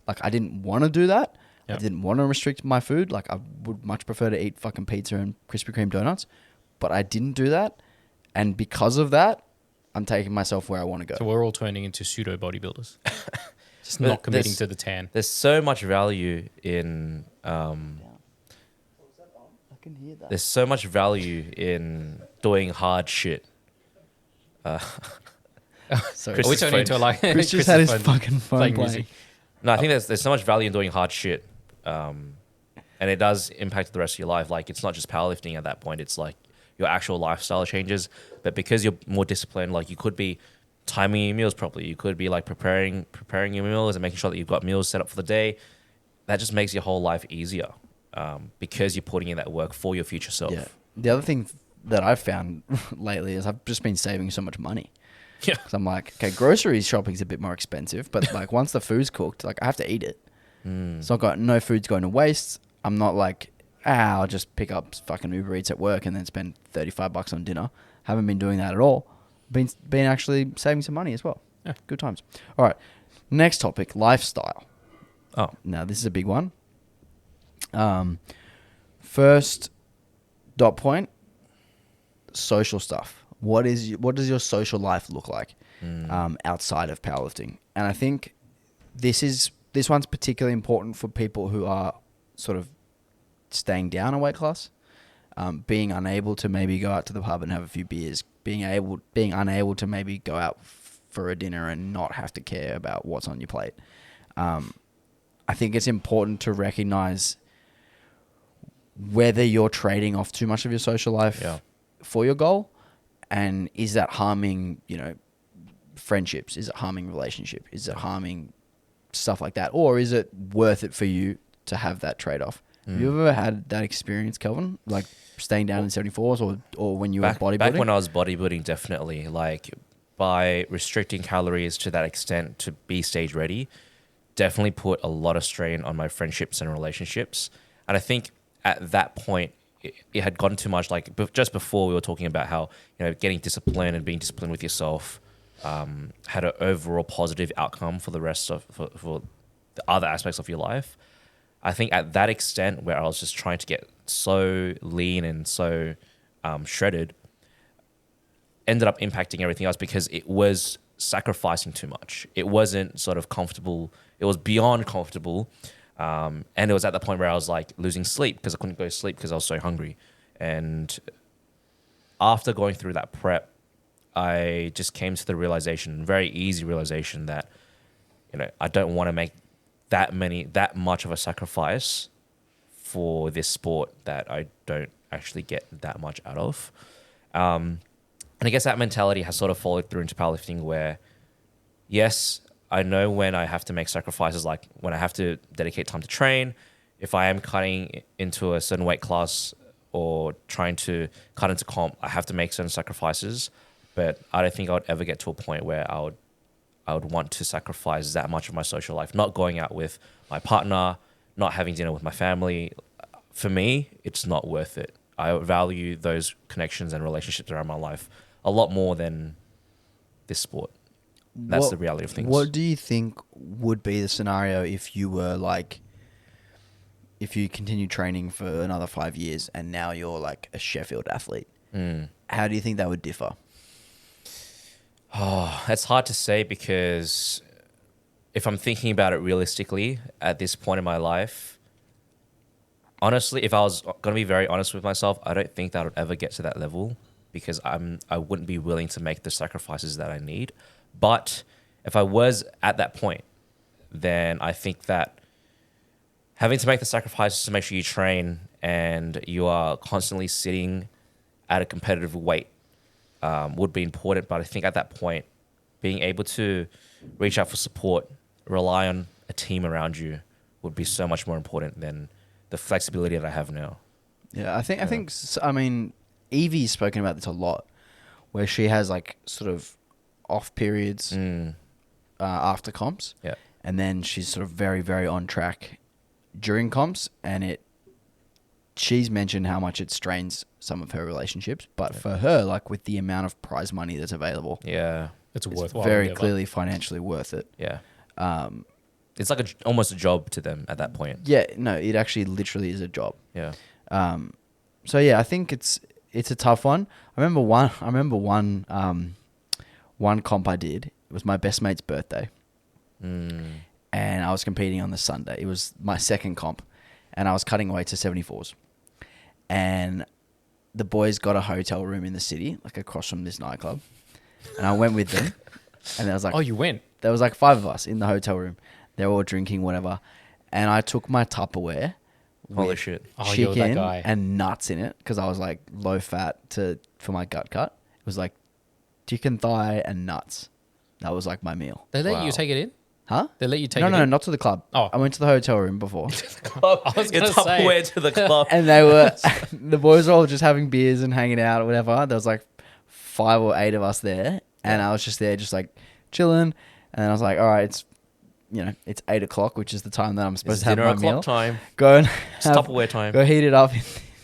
Like I didn't want to do that. Yeah. I didn't want to restrict my food. Like I would much prefer to eat fucking pizza and Krispy Kreme donuts, but I didn't do that. And because of that, I'm taking myself where I want to go. So we're all turning into pseudo bodybuilders. Just not committing to the tan. There's so much value in I can hear that. there's so much value in doing hard shit. Sorry. Chris Are we is turning phone- into like Chris just had his phone fucking phone playing playing. music? No, I think there's so much value in doing hard shit, and it does impact the rest of your life. Like it's not just powerlifting at that point; it's like your actual lifestyle changes. But because you're more disciplined, like you could be timing your meals properly. You could be like preparing your meals and making sure that you've got meals set up for the day. that just makes your whole life easier, because you're putting in that work for your future self. Yeah. The other thing that I've found lately is I've just been saving so much money. Yeah. So I'm like, okay, grocery shopping's a bit more expensive, but like once the food's cooked, like I have to eat it. So I've got no food's going to waste. I'm not like, I'll just pick up fucking Uber Eats at work and then spend $35 on dinner. Haven't been doing that at all. Been actually saving some money as well. Yeah. Good times. All right. Next topic, lifestyle. Oh, Now this is a big one. First dot point, social stuff. What does your social life look like outside of powerlifting? And I think this one's particularly important for people who are sort of staying down a weight class, being unable to maybe go out to the pub and have a few beers, being unable to maybe go out for a dinner and not have to care about what's on your plate. I think it's important to recognize whether you're trading off too much of your social life for your goal, and is that harming, friendships? Is it harming relationship? Is it harming stuff like that? Or is it worth it for you to have that trade-off? Have you ever had that experience, Kelvin? Like staying down in 74s or when you were bodybuilding? Back when I was bodybuilding, definitely. Like by restricting calories to that extent to be stage ready, definitely put a lot of strain on my friendships and relationships. And I think at that point, it had gotten too much. Like just before, we were talking about how getting disciplined and being disciplined with yourself had an overall positive outcome for the rest of for the other aspects of your life. I think at that extent, where I was just trying to get so lean and so shredded, ended up impacting everything else because it was sacrificing too much. It wasn't sort of comfortable. It was beyond comfortable. And it was at the point where I was like losing sleep because I couldn't go to sleep because I was so hungry. And after going through that prep, I just came to the realization, very easy realization, that I don't want to make that much of a sacrifice for this sport that I don't actually get that much out of. And I guess that mentality has sort of followed through into powerlifting, where yes, I know when I have to make sacrifices, like when I have to dedicate time to train, if I am cutting into a certain weight class or trying to cut into comp, I have to make certain sacrifices. But I don't think I would ever get to a point where I would want to sacrifice that much of my social life, not going out with my partner, not having dinner with my family. For me, it's not worth it. I value those connections and relationships around my life a lot more than this sport. That's the reality of things. What do you think would be the scenario if you continue training for another 5 years and now you're like a Sheffield athlete? How do you think that would differ? Oh, it's hard to say, because if I'm thinking about it realistically at this point in my life, honestly, if I was going to be very honest with myself, I don't think that I would ever get to that level, because I wouldn't be willing to make the sacrifices that I need. But if I was at that point, then I think that having to make the sacrifices to make sure you train and you are constantly sitting at a competitive weight would be important. But I think at that point, being able to reach out for support, rely on a team around you would be so much more important than the flexibility that I have now. Yeah, I mean, Evie's spoken about this a lot, where she has like sort of off periods after comps. Yeah. And then she's sort of very, very on track during comps, and she's mentioned how much it strains some of her relationships, but for her, like with the amount of prize money that's available, It's it's worthwhile. very clearly financially worth it. Yeah. It's like almost a job to them at that point. Yeah, no, it actually literally is a job. Yeah. So yeah, I think it's a tough one. I remember one comp I did. It was my best mate's birthday. And I was competing on the Sunday. It was my second comp, and I was cutting weight to 74s. And the boys got a hotel room in the city, like across from this nightclub. And I went with them. And there was like, Oh, you went? there was like 5 of us in the hotel room. They were all drinking, whatever. And I took my Tupperware Holy with shit. Oh, you're that chicken guy. and nuts in it, because I was like low fat for my gut cut. It was like chicken thigh and nuts. That was like my meal. They let Wow. you take it in? Huh? They let you take No, it no, in? not to the club. Oh. I went to the hotel room before. I was gonna it's say. Tupperware to the club. And they were, the boys were all just having beers and hanging out or whatever. There was like 5 or 8 of us there. And I was just there, just like chilling. And I was like, all right, it's 8 o'clock, which is the time that I'm supposed It's to have dinner my o'clock meal. time. Go and It's Tupperware time. go heat it up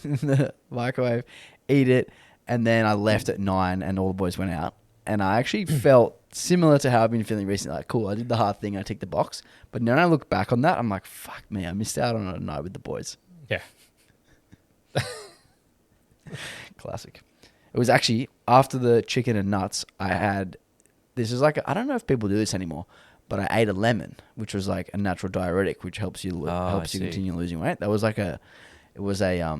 in the microwave, eat it. And then I left at 9 and all the boys went out. And I actually felt similar to how I've been feeling recently. Like, cool, I did the hard thing. I ticked the box. But now I look back on that, I'm like, fuck me, I missed out on a night with the boys. Yeah. Classic. It was actually after the chicken and nuts, I had, this is like, I don't know if people do this anymore, but I ate a lemon, which was like a natural diuretic, which helps you helps you see. continue losing weight. That was like it was a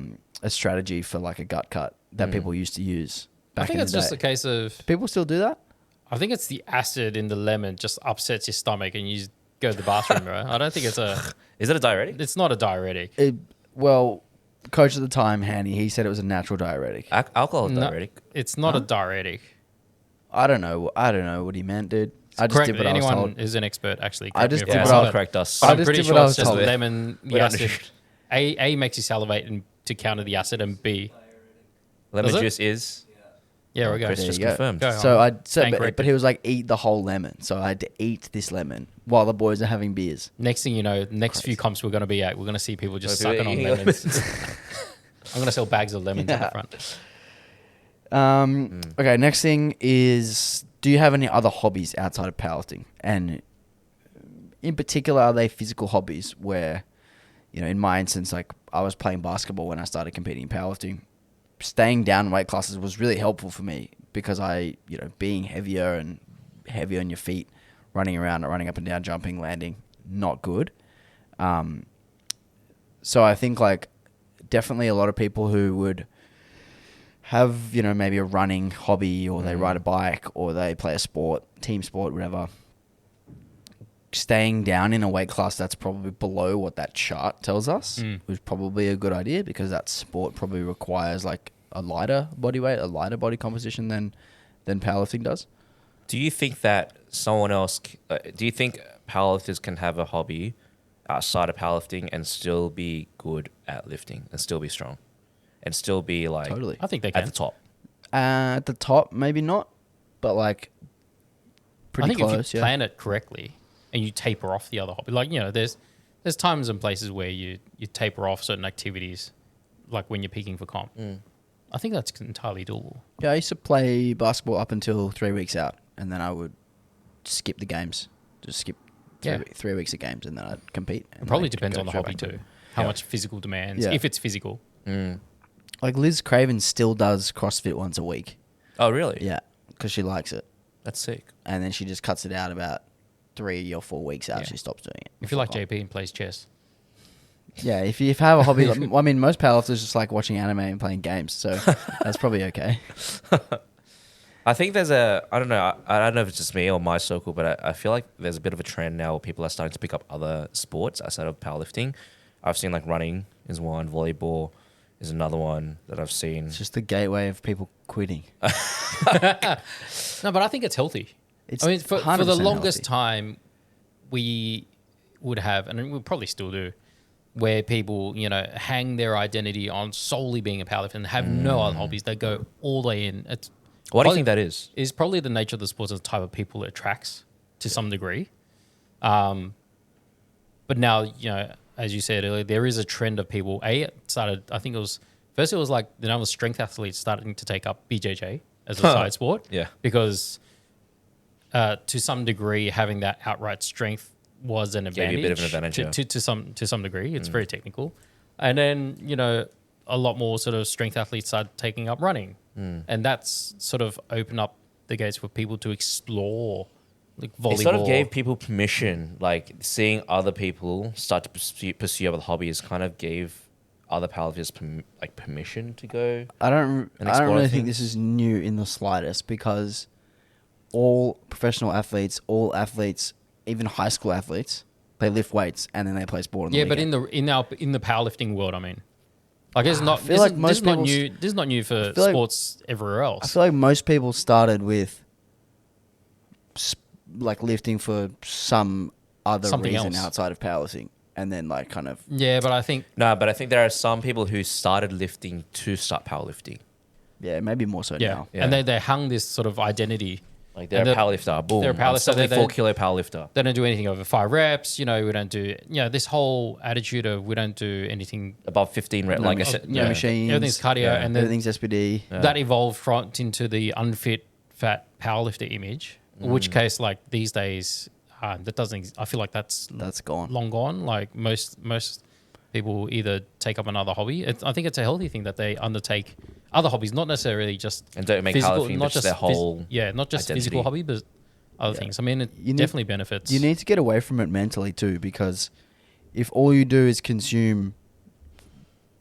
strategy for like a gut cut that people used to use back I think in it's the just day. a case of, People still do that? I think it's the acid in the lemon just upsets your stomach and you just go to the bathroom, right? I don't think Is it a diuretic? it's not a diuretic. Well, coach at the time, Hanny, he said it was a natural diuretic. Alcohol is No, diuretic. it's not a diuretic. I don't know what he meant, dude. I just Correct did me. what I was Anyone told. who's an expert actually I correct me just if did Yeah, I'm what wrong. someone I- correct us. I I'm just pretty did what sure I it's was just told. lemon, We the acid. understood. A makes you salivate and to counter the acid, and B. Lemon Does it? juice is. Yeah, we go. Chris There just you go. confirmed. Go. So I said, Stand but corrected. he was like, eat the whole lemon. So I had to eat this lemon while the boys are having beers. Next thing you know, next few comps we're going to be at, we're going to see people just So people sucking on eating lemons. I'm going to sell bags of lemons on the front. Okay, next thing is, do you have any other hobbies outside of powerlifting? And in particular, are they physical hobbies where, in my instance, like I was playing basketball when I started competing in powerlifting. Staying down in weight classes was really helpful for me because being heavier and heavier on your feet, running around, running up and down, jumping, landing, not good. So I think like definitely a lot of people who would have, maybe a running hobby or they ride a bike or they play a sport, team sport, whatever. Staying down in a weight class that's probably below what that chart tells us was probably a good idea because that sport probably requires like a lighter body weight, a lighter body composition than powerlifting does. Do you think that someone else? Do you think powerlifters can have a hobby outside of powerlifting and still be good at lifting and still be strong and still be like Totally. I think they at can. the top? At the top, maybe not, but like pretty I think close. if you plan it correctly and you taper off the other hobby, like there's times and places where you taper off certain activities, like when you're peaking for comp. I think that's entirely doable. Yeah, I used to play basketball up until 3 weeks out, and then I would skip the games, just skip 3 weeks of games, and then I'd compete. It probably depends on the hobby too. How Yeah. much physical demands, Yeah. if it's physical. Like Liz Craven still does CrossFit once a week. Oh, really? Yeah, because she likes it, That's sick. and then she just cuts it out about 3 or 4 weeks out. Yeah. She stops doing it. If you like JP and plays chess, Yeah, if you have a hobby, I mean, most powerlifters just like watching anime and playing games, so that's probably okay. I think there's I don't know. I don't know if it's just me or my circle, but I feel like there's a bit of a trend now where people are starting to pick up other sports outside of powerlifting. I've seen like running is one, volleyball is another one that I've seen. It's just the gateway of people quitting. no, but I think it's healthy. It's I mean, for the 100% longest healthy. time, we would have, and we probably still do, where people, hang their identity on solely being a powerlifter and have no other hobbies. They go all the way in. It's What do you probably- think that is? is probably the nature of the sport, and the type of people it attracts to some degree. But now, as you said earlier, there is a trend of people. It was like the number of strength athletes starting to take up BJJ as a side sport. Yeah. Because to some degree, having that outright strength was an Gave you advantage. a bit of an advantage, yeah. to some degree. It's very technical. And then, a lot more sort of strength athletes started taking up running. And that's sort of opened up the gates for people to explore like volleyball. It sort of gave people permission, like seeing other people start to pursue other hobbies kind of gave other powerlifters permission to go. I don't explore really things. think this is new in the slightest because all professional athletes, all athletes, even high school athletes, they lift weights and then they play sport on the Yeah, but weekend. in the powerlifting world, I mean, like it's not. feel This, like is, most this is not people's- new. This is not new for feel like- sports everywhere I else. feel like most people started with like lifting for some other Something reason else. outside of powerlifting, and then like kind of Yeah, but I think No, but I think there are some people who started lifting to start powerlifting. maybe more so now. Yeah. and they hung this sort of identity. Like they're And a they're- powerlifter. Boom. they're a I'm powerlifter. 74 kilo powerlifter. They don't do anything over 5 reps. You know, we don't do, this whole attitude of we don't do anything. Above 15 reps. Like I said, No machines. Everything's cardio, Yeah. and then Everything's SPD. that evolved front into the unfit, fat powerlifter image. In which case, like these days, that doesn't. I feel like that's Gone. long gone. Like most people either take up another hobby. I think it's a healthy thing that they undertake other hobbies, not necessarily just And don't make physical, powerlifting not just their whole not just physical identity. hobby, but other things. I mean, it You need- definitely benefits. You need to get away from it mentally too, because if all you do is consume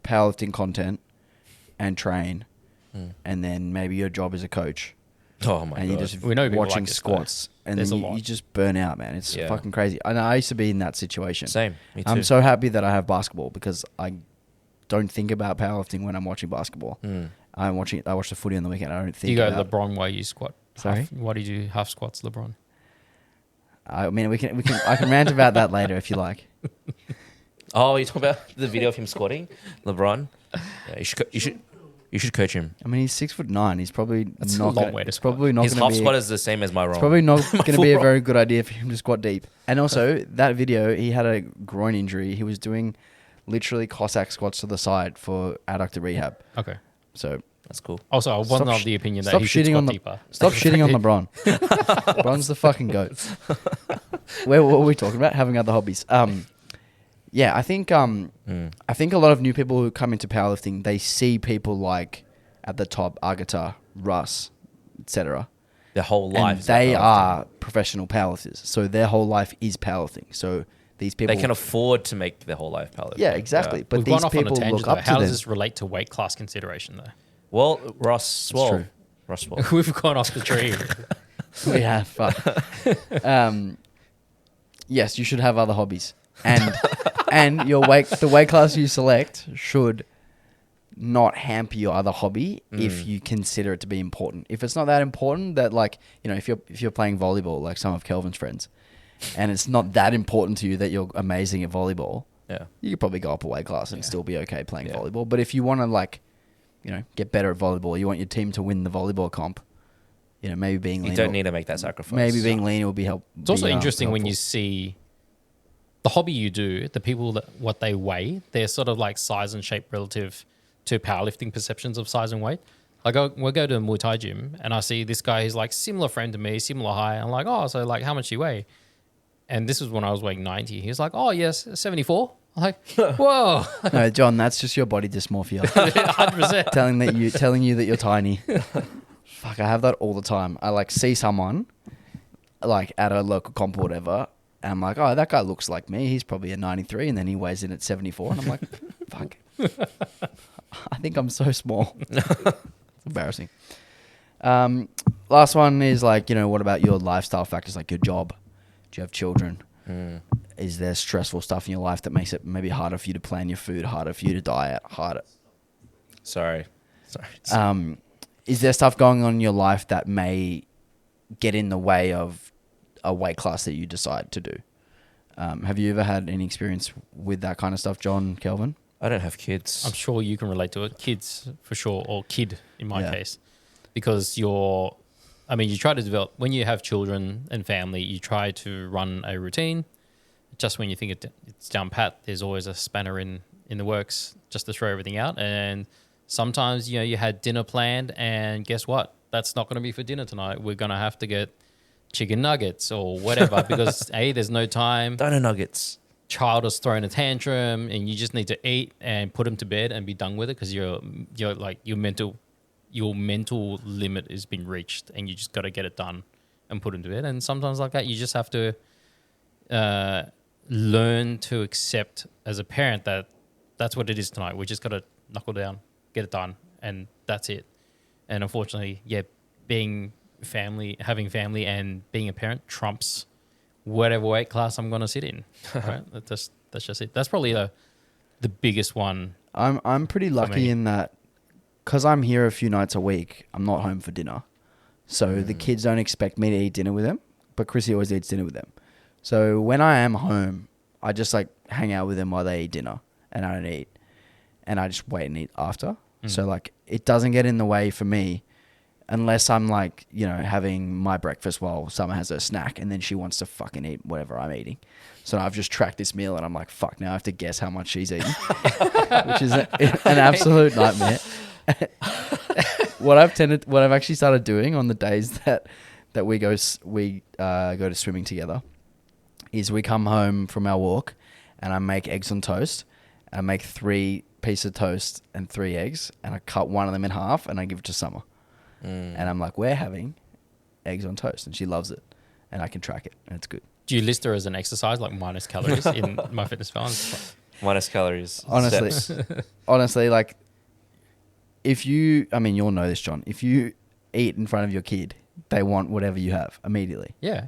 powerlifting content and train, and then maybe your job is a coach, Oh my and god. you're just We know people watching like this, squats, and There's then a lot. you just burn out, man. It's Yeah. fucking crazy. And I used to be in that situation. Same. Me too. I'm so happy that I have basketball because I don't think about powerlifting when I'm watching basketball. I watch the footy on the weekend. I don't think do you go about LeBron way you squat? Sorry? Why do you do half squats, LeBron? I mean, I can rant about that later if you like. Oh, you talking about the video of him squatting, LeBron? Yeah, you should coach him. I mean, he's 6'9". He's probably That's a not. long Gonna, way to it's squat. probably not His going half to be. squat is the same as my roll. It's probably not going to be a full very good idea for him to squat deep. And also, that video, he had a groin injury. He was doing literally Cossack squats to the side for adductor rehab. Okay. So That's cool. Also, I wasn't Stop of the opinion that stop he should shitting squat on the deeper. stop shitting on LeBron. LeBron's the fucking goat. What were we talking about? Having other hobbies. Yeah, I think I think a lot of new people who come into powerlifting, they see people like at the top, Agata, Russ, etc. Their whole And life. they are professional powerlifters. So their whole life is powerlifting. So these people They can afford to make their whole life powerlifting. Yeah, exactly. But We've these gone off on a people tangent. look Though. up to How does them. this relate to weight class consideration, though? Well, Ross Swole. true. Ross Swole. We've gone off the tree. We have fun. Yes, you should have other hobbies, and the weight class you select should not hamper your other hobby if you consider it to be important. If it's not that important, that like if you're playing volleyball like some of Kelvin's friends, and it's not that important to you that you're amazing at volleyball, Yeah. you could probably go up a weight class and still be okay playing volleyball. But if you want to get better at volleyball, you want your team to win the volleyball comp, maybe being lean. You don't need to make that sacrifice. Maybe being lean will be help. It's also be, interesting when you helpful. see the hobby you do, the people that what they weigh, they're sort of like size and shape relative to powerlifting perceptions of size and weight. We'll go to a Muay Thai gym and I see this guy who's like similar frame to me, similar height. I'm like, oh, so like how much do you weigh? And this was when I was weighing 90. He was like, oh yes, 74. I'm like, whoa, No, John, that's just your body dysmorphia 100%. telling you that you're tiny. Fuck, I have that all the time. I like see someone like at a local comp or whatever, and I'm like, oh, that guy looks like me. He's probably a 93, and then he weighs in at 74, and I'm like, fuck. I think I'm so small. It's embarrassing. Last one is like, what about your lifestyle factors, like your job? Do you have children? Is there stressful stuff in your life that makes it maybe harder for you to plan your food, harder for you to diet, harder? Sorry. Is there stuff going on in your life that may get in the way of a weight class that you decide to do? Have you ever had any experience with that kind of stuff, John, Kelvin? I don't have kids. I'm sure you can relate to it. Kids, for sure, or kid in my Yeah. case. Because you try to develop, when you have children and family, you try to run a routine. Just when you think it's down pat, there's always a spanner in the works just to throw everything out. And sometimes, you had dinner planned and guess what? That's not going to be for dinner tonight. We're going to have to get chicken nuggets or whatever because A, there's no time. Dino nuggets. Child is throwing a tantrum and you just need to eat and put him to bed and be done with it because you're like your mental limit has been reached and you just got to get it done and put him to bed. And sometimes like that, you just have to learn to accept as a parent that that's what it is tonight. We just got to knuckle down, get it done, and that's it. And unfortunately, having family and being a parent trumps whatever weight class I'm going to sit in. Right? That's just it. That's probably the biggest one. I'm pretty lucky me. in that because I'm here a few nights a week, I'm not home for dinner. So the kids don't expect me to eat dinner with them, but Chrissy always eats dinner with them. So when I am home, I just like hang out with them while they eat dinner, and I don't eat, and I just wait and eat after. So like it doesn't get in the way for me, unless I'm like, you know, having my breakfast while Summer has her snack, and then she wants to fucking eat whatever I'm eating. So I've just tracked this meal, and I'm like, fuck, now I have to guess how much she's eating, which is an absolute nightmare. What I've actually started doing on the days that we go to swimming together is we come home from our walk, and I make eggs on toast. I make 3 pieces of toast and 3 eggs, and I cut one of them in half, and I give it to Summer. And I'm like, we're having eggs on toast, and she loves it, and I can track it, and it's good. Do you list her as an exercise, like minus calories in MyFitnessPal? Minus calories. Honestly, Steps. honestly, like you'll know this, John. If you eat in front of your kid, they want whatever you have immediately. Yeah.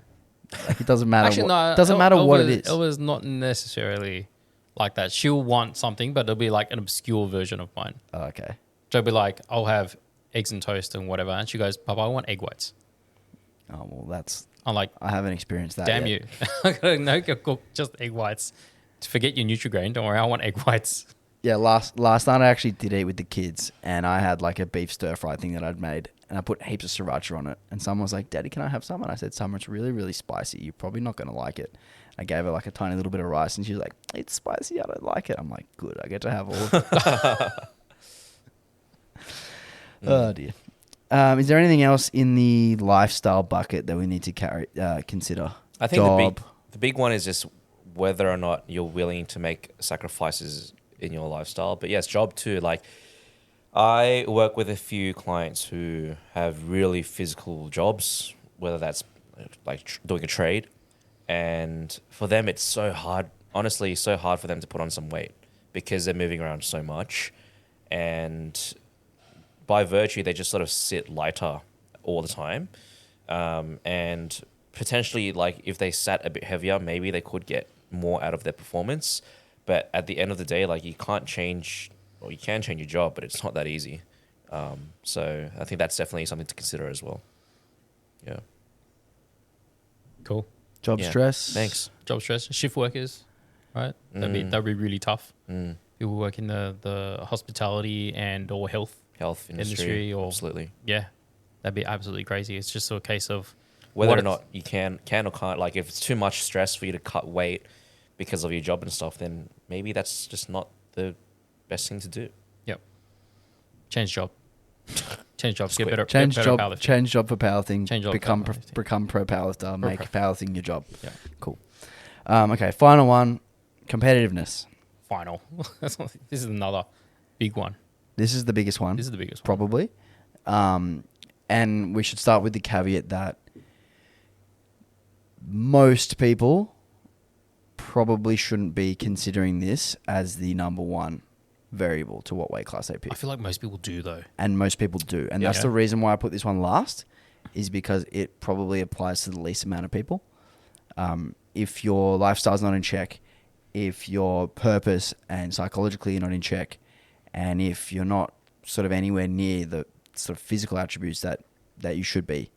Like it doesn't matter. Actually, no. It doesn't matter what it is. It was not necessarily like that. She'll want something, but it'll be like an obscure version of mine. Oh, okay. So it'll be like, I'll have eggs and toast and whatever. And she goes, Papa, I want egg whites. Oh well, I'm like, I haven't experienced that. damn yet. you. No, go cook just egg whites. Forget your Nutri-Grain. Don't worry, I want egg whites. Yeah, last night I actually did eat with the kids, and I had like a beef stir fry thing that I'd made, and I put heaps of sriracha on it. And someone was like, "Daddy, can I have some?" And I said, "Summer, it's really, really spicy. You're probably not gonna like it." I gave her like a tiny little bit of rice, and she was like, "It's spicy. I don't like it." I'm like, "Good, I get to have all of it." Oh dear. Is there anything else in the lifestyle bucket that we need to consider? I think Job. the big one is just whether or not you're willing to make sacrifices in your lifestyle. But yes, job too. Like I work with a few clients who have really physical jobs, whether that's like doing a trade, and for them it's so hard. Honestly, so hard for them to put on some weight because they're moving around so much, and by virtue they just sort of sit lighter all the time, and potentially like if they sat a bit heavier, maybe they could get more out of their performance. But at the end of the day, like you can't change, or you can change your job, but it's not that easy. So I think that's definitely something to consider as well. Yeah. Cool. Job Yeah. stress. Thanks. Job stress. Shift workers, right? That'd be really tough. Mm. People who work in the hospitality and or health. Health industry, Industry or- absolutely. Yeah. That'd be absolutely crazy. It's just a case of Whether what or it's- not you can or can't, like if it's too much stress for you to cut weight because of your job and stuff, then maybe that's just not the best thing to do. change job. Change jobs. Get Quit. better. Change get better job. powerlifting. Change job for powerlifting. Change job for become powerlifting. become pro powerlifter. Make pro. powerlifting your job. Yeah. Cool. Okay. Final one. Competitiveness. Final. This is another big one. This is the biggest one. This is the biggest one. Probably. And we should start with the caveat that most people probably shouldn't be considering this as the number one variable to what weight class they pick. I feel like most people do though. And most people do. And Yeah. that's the reason why I put this one last, is because it probably applies to the least amount of people. If your lifestyle's not in check, if your purpose and psychologically you're not in check, and if you're not sort of anywhere near the sort of physical attributes that you should be,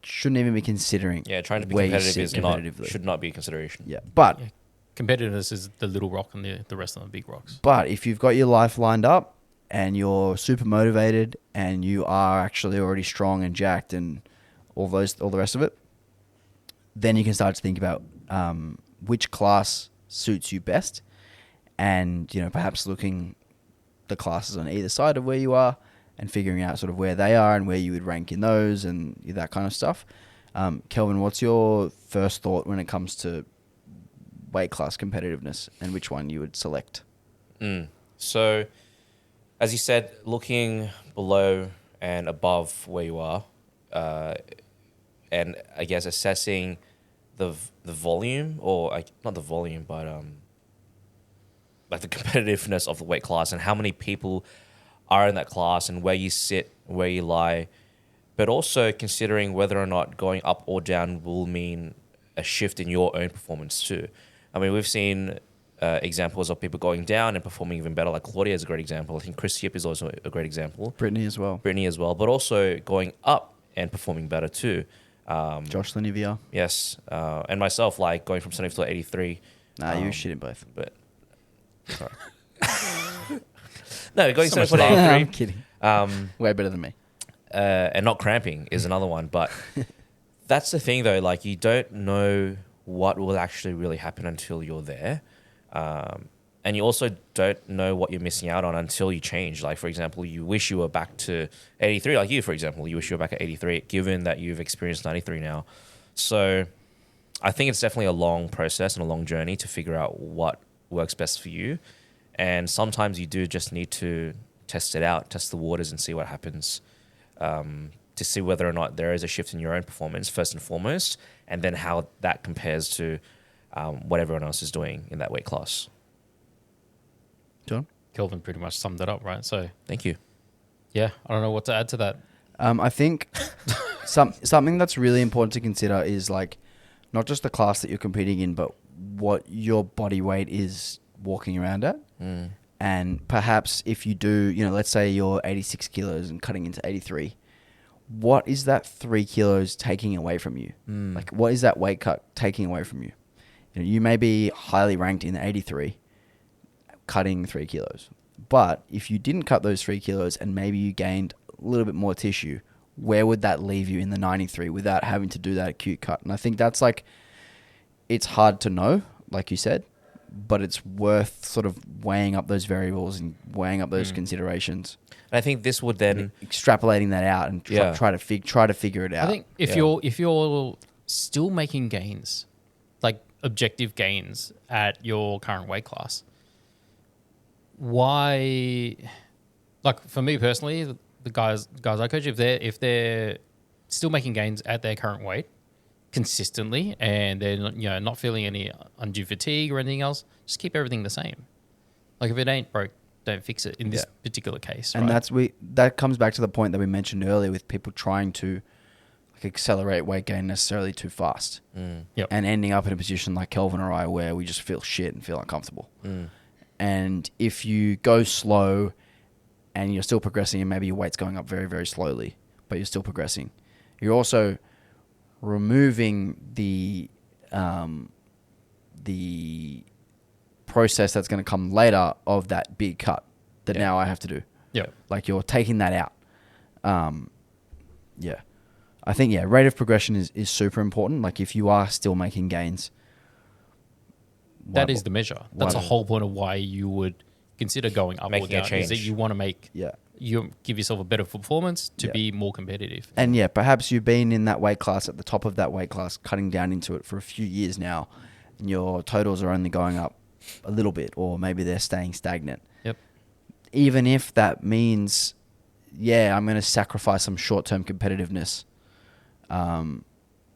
shouldn't even be considering. Yeah, trying to be where you competitive sit is not competitively. should not be a consideration. Yeah, but Yeah. Competitiveness is the little rock and the rest of the big rocks. But if you've got your life lined up and you're super motivated and you are actually already strong and jacked and all the rest of it, then you can start to think about which class suits you best, and perhaps looking the classes on either side of where you are and figuring out sort of where they are and where you would rank in those and that kind of stuff. Kelvin, what's your first thought when it comes to weight class competitiveness and which one you would select? So, as you said, looking below and above where you are, and I guess assessing the volume, or not the volume, but like the competitiveness of the weight class and how many people are in that class and where you sit, where you lie, but also considering whether or not going up or down will mean a shift in your own performance too. I mean, we've seen examples of people going down and performing even better. Like Claudia is a great example. I think Chris Yip is also a great example. Brittany as well. Brittany as well, but also going up and performing better too. Josh Lanivier. Yes, and myself, like going from 74 to 83. Nah, you shit in both. But sorry. No, going So much 74 to love. 83. I'm kidding. Way better than me. And not cramping is another one. But that's the thing, though. Like, you don't know what will actually really happen until you're there. And you also don't know what you're missing out on until you change. Like, for example, you wish you were back to 83. Like you, for example, you wish you were back at 83, given that you've experienced 93 now. So I think it's definitely a long process and a long journey to figure out what works best for you. And sometimes you do just need to test it out, test the waters and see what happens, to see whether or not there is a shift in your own performance, first and foremost, and then how that compares to what everyone else is doing in that weight class. John? Kelvin pretty much summed it up, right? So Thank you. yeah, I don't know what to add to that. I think something that's really important to consider is like not just the class that you're competing in, but what your body weight is walking around at. And perhaps if you do, let's say you're 86 kilos and cutting into 83, what is that 3 kilos taking away from you? Like, what is that weight cut taking away from you? You may be highly ranked in the 83, cutting 3 kilos. But if you didn't cut those 3 kilos and maybe you gained a little bit more tissue, where would that leave you in the 93 without having to do that acute cut? And I think that's like, it's hard to know, like you said, but it's worth sort of weighing up those variables and weighing up those considerations. And I think this would then Extrapolating that out and try to figure it out. I think if you're still making gains, like objective gains at your current weight class, why? Like for me personally, the guys I coach, if they're still making gains at their current weight consistently and they're not feeling any undue fatigue or anything else, just keep everything the same. Like if it ain't broke, don't fix it in this particular case. And right? that comes back to the point that we mentioned earlier with people trying to like accelerate weight gain necessarily too fast, Yep. and ending up in a position like Kelvin or I where we just feel shit and feel uncomfortable. And if you go slow and you're still progressing and maybe your weight's going up very, very slowly, but you're still progressing, you're also removing the process that's going to come later of that big cut that now I have to do. Yeah. Like you're taking that out. I think, rate of progression is super important. Like if you are still making gains, That is the measure. That's the whole point of why you would consider going up Making or a down. Is that change. you want to make you give yourself a better performance to Yeah. be more competitive. And perhaps you've been in that weight class at the top of that weight class, cutting down into it for a few years now, and your totals are only going up a little bit, or maybe they're staying stagnant. Yep. Even if that means, I'm going to sacrifice some short-term competitiveness,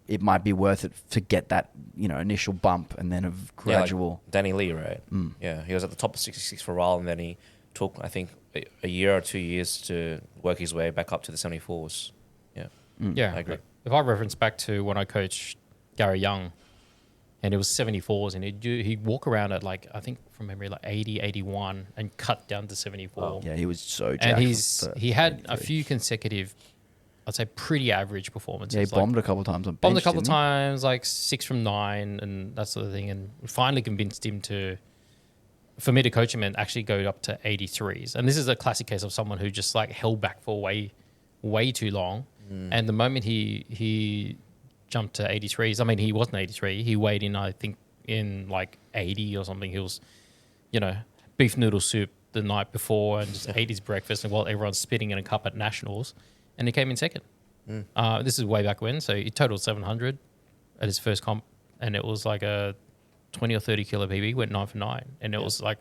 it might be worth it to get that, initial bump and then a gradual. like Danny Lee, right? Yeah, he was at the top of 66 for a while, and then he took, I think, a year or 2 years to work his way back up to the 74s. Yeah, Yeah, I agree. If I reference back to when I coached Gary Young, and it was 74s, and he'd walk around at like, I think from memory, like 80, 81, and cut down to 74. Yeah, he was so jacked. And for he had a 83. few consecutive, I'd say, pretty average performances. Yeah, he like, bombed a couple of times on bench. bombed a couple of didn't he? times, like 6 from 9 and that sort of thing. And finally convinced him for me to coach him and actually go up to 83s. And this is a classic case of someone who just like held back for way too long. And the moment he jumped to 83s, I mean, he wasn't 83. He weighed in, I think, in like 80 or something. He was, beef noodle soup the night before and just ate his breakfast and while everyone's spitting in a cup at nationals. And he came in second. This is way back when. So he totaled 700 at his first comp. And it was like a 20 or 30 kilo PB, went 9 for 9. And it was like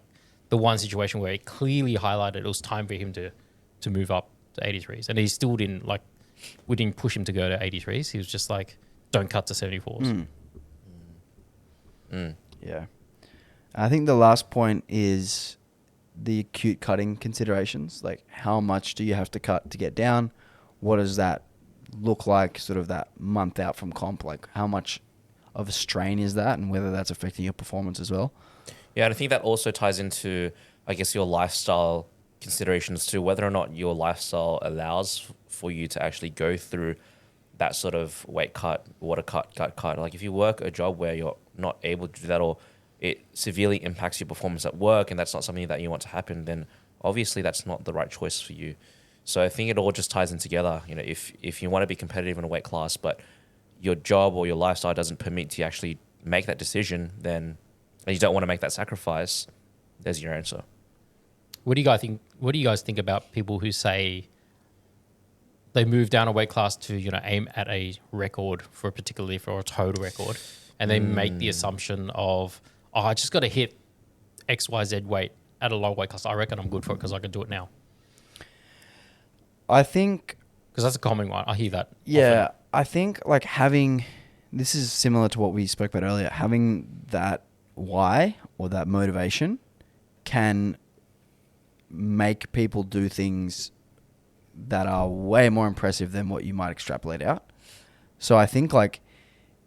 the one situation where it clearly highlighted it was time for him to move up to 83s. And he still didn't, like, we didn't push him to go to 83s. He was just like, don't cut to 74s. Yeah. I think the last point is the acute cutting considerations. Like, how much do you have to cut to get down? What does that look like sort of that month out from comp? Like, how much of a strain is that, and whether that's affecting your performance as well? Yeah, and I think that also ties into, I guess, your lifestyle considerations too, whether or not your lifestyle allows for you to actually go through that sort of weight cut, water cut, gut cut. Like if you work a job where you're not able to do that, or it severely impacts your performance at work, and that's not something that you want to happen, then obviously that's not the right choice for you. So I think it all just ties in together. You know, if you want to be competitive in a weight class, but your job or your lifestyle doesn't permit you actually make that decision, then and you don't want to make that sacrifice, there's your answer. What do you guys think? What do you guys think about people who say they move down a weight class to, you know, aim at a record particularly for a total record, and they make the assumption of, oh, I just got to hit XYZ weight at a low weight class. I reckon I'm good for it because I can do it now. I think, Because that's a common one. I hear that. yeah, often. I think like having, this is similar to what we spoke about earlier, having that why or that motivation can make people do things that are way more impressive than what you might extrapolate out. So I think like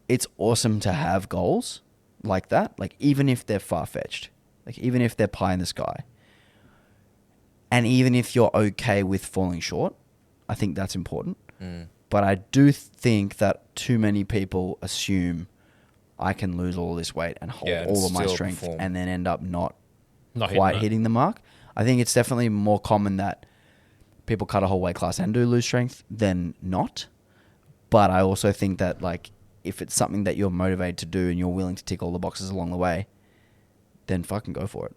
it's awesome to have goals like that, like even if they're far-fetched, like even if they're pie in the sky, and even if you're okay with falling short, I think that's important. But I do think that too many people assume I can lose all this weight and hold Yeah, and all of my still strength perform. and then end up not Not quite hitting it. hitting the mark. I think it's definitely more common that people cut a whole weight class and do lose strength than not. But I also think that like if it's something that you're motivated to do and you're willing to tick all the boxes along the way, then fucking go for it.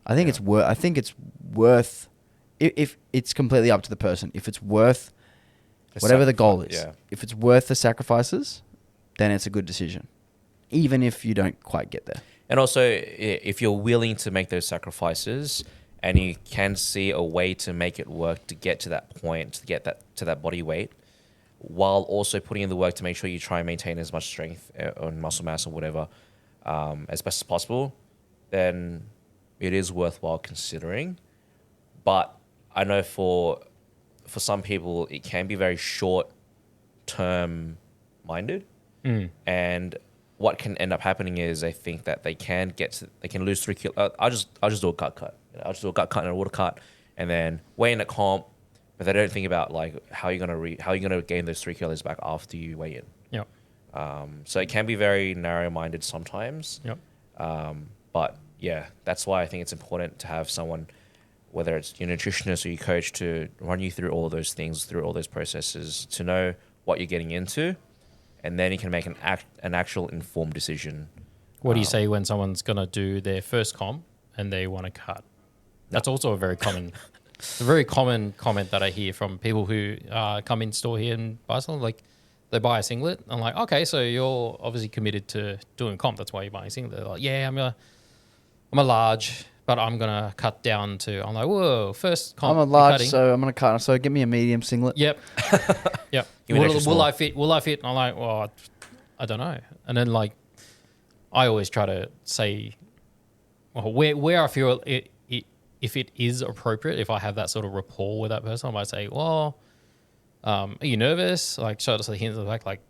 I think it's worth if it's completely up to the person. If it's worth whatever the goal is. Yeah. If it's worth the sacrifices, then it's a good decision. Even if you don't quite get there. And also, if you're willing to make those sacrifices and you can see a way to make it work to get to that point, to get that to that body weight, while also putting in the work to make sure you try and maintain as much strength or muscle mass or whatever as best as possible, then it is worthwhile considering. But I know for some people, it can be very short-term minded. And what can end up happening is I think that they can lose 3 kilos. I'll just do a gut cut. I'll just do a gut cut and a water cut, and then weigh in at comp. But they don't think about like how you're gonna gain those 3 kilos back after you weigh in. Yep. So it can be very narrow-minded sometimes. Yep. But yeah, that's why I think it's important to have someone, whether it's your nutritionist or your coach, to run you through all of those things, through all those processes, to know what you're getting into, and then you can make an actual informed decision. What do you say when someone's going to do their first comp and they want to cut? That's also a very common comment that I hear from people who come in store here in Barcelona. Like, they buy a singlet. I'm like, okay, so you're obviously committed to doing comp. That's why you're buying a singlet. They're like, yeah, I'm a large, but I'm going to cut down to, I'm like, whoa, first comp. I'm a you're large, cutting. so I'm going to cut. So give me a medium singlet. Yep. Yep. Give me an extra Will small. I fit? Will I fit? And I'm like, well, I don't know. And then like, I always try to say, well, where I feel if it is appropriate, if I have that sort of rapport with that person, I might say, well, are you nervous? Like, show us the hints of the back, like,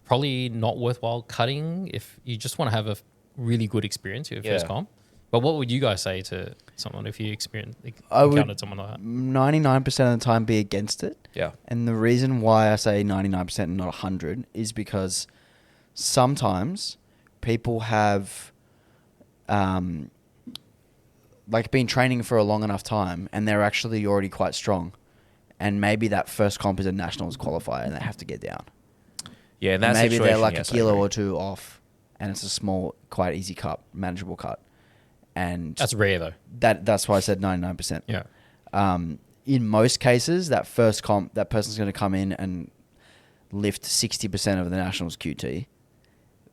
probably not worthwhile cutting if you just want to have a really good experience with your first Yeah. comp. But what would you guys say to someone if you I would encountered someone like that? 99% of the time be against it. Yeah. And the reason why I say 99% and not 100 is because sometimes people have like been training for a long enough time and they're actually already quite strong. And maybe that first comp is a nationals qualifier and they have to get down. Yeah, in And that maybe situation, they're like yes, a I kilo agree. or two off and it's a small, quite easy cut, manageable cut. And That's rare though. that's why I said 99%. Yeah. In most cases, that first comp, that person's going to come in and lift 60% of the nationals QT.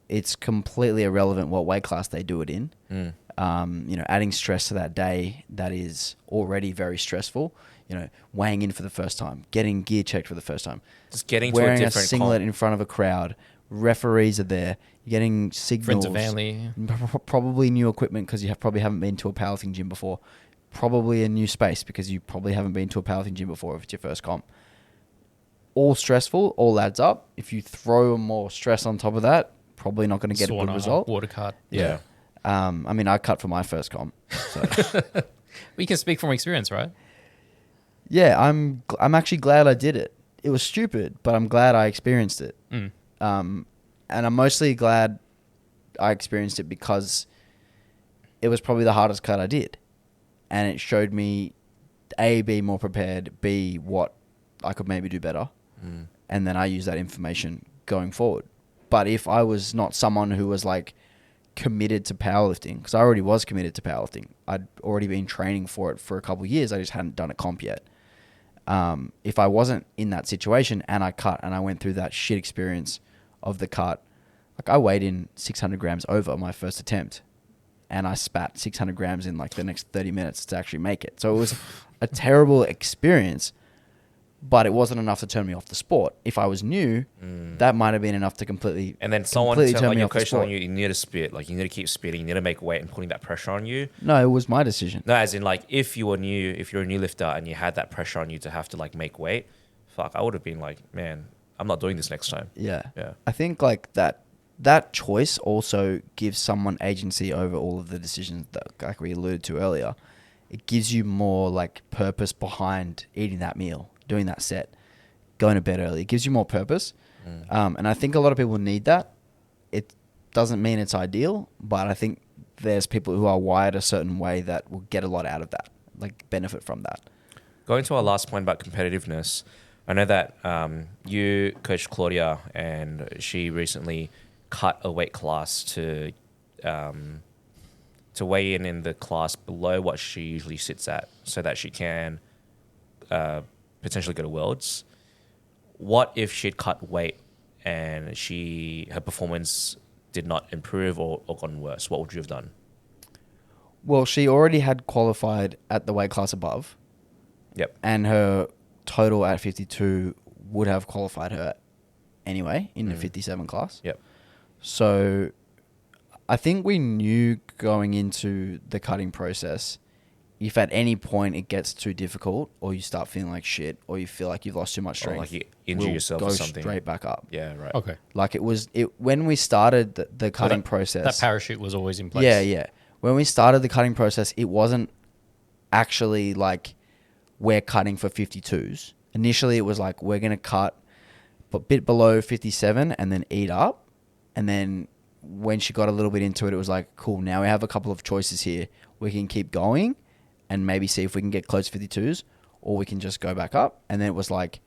It's completely irrelevant what weight class they do it in. Adding stress to that day that is already very stressful. Weighing in for the first time, getting gear checked for the first time, Just getting to a wearing a different singlet comp. in front of a crowd. Referees are there. You're getting signals. Friends and family. Probably new equipment because you probably haven't been to a powerlifting gym before. Probably a new space because you probably haven't been to a powerlifting gym before if it's your first comp. All stressful, all adds up. If you throw more stress on top of that, probably not going to get a good Sauna, result. Water cut. Yeah. I cut for my first comp. So. We can speak from experience, right? Yeah, I'm actually glad I did it. it was stupid, but I'm glad I experienced it. Mm. And I'm mostly glad I experienced it because it was probably the hardest cut I did. And it showed me, A, be more prepared, B, what I could maybe do better. Mm. And then I use that information going forward. But if I was not someone who was like committed to powerlifting, because I already was committed to powerlifting, I'd already been training for it for a couple of years, I just hadn't done a comp yet. If I wasn't in that situation and I cut and I went through that shit experience of the cut, like I weighed in 600 grams over my first attempt and I spat 600 grams in like the next 30 minutes to actually make it. So it was a terrible experience, but it wasn't enough to turn me off the sport. If I was new, that might have been enough to completely And then someone completely tell, turn like me your off the coach telling sport. you need to spit, like you need to keep spitting, you need to make weight and putting that pressure on you. No, it was my decision. No, as in like if you're a new lifter and you had that pressure on you to have to like make weight, fuck, I would have been like, man, I'm not doing this next time. Yeah. Yeah. I think like that choice also gives someone agency over all of the decisions that like we alluded to earlier. It gives you more like purpose behind eating that meal, doing that set, going to bed early. It gives you more purpose. And I think a lot of people need that. It doesn't mean it's ideal, but I think there's people who are wired a certain way that will get a lot out of that, like benefit from that. Going to our last point about competitiveness, I know that you coached Claudia and she recently cut a weight class to weigh in the class below what she usually sits at so that she can potentially go to Worlds. What if she'd cut weight and her performance did not improve or gotten worse? What would you have done? Well, she already had qualified at the weight class above. Yep. And her total at 52 would have qualified her anyway in the 57 class. Yep. So I think we knew going into the cutting process, if at any point it gets too difficult or you start feeling like shit or you feel like you've lost too much strength, Or like you injure we'll yourself go or something. straight back up. Yeah, right. Okay. Like when we started the cutting that, process. That parachute was always in place. Yeah. When we started the cutting process, it wasn't actually like we're cutting for 52s. Initially, it was like we're going to cut a bit below 57 and then eat up. And then when she got a little bit into it, it was like, cool, now we have a couple of choices here. We can keep going and maybe see if we can get close to 52s, or we can just go back up. And then it was like,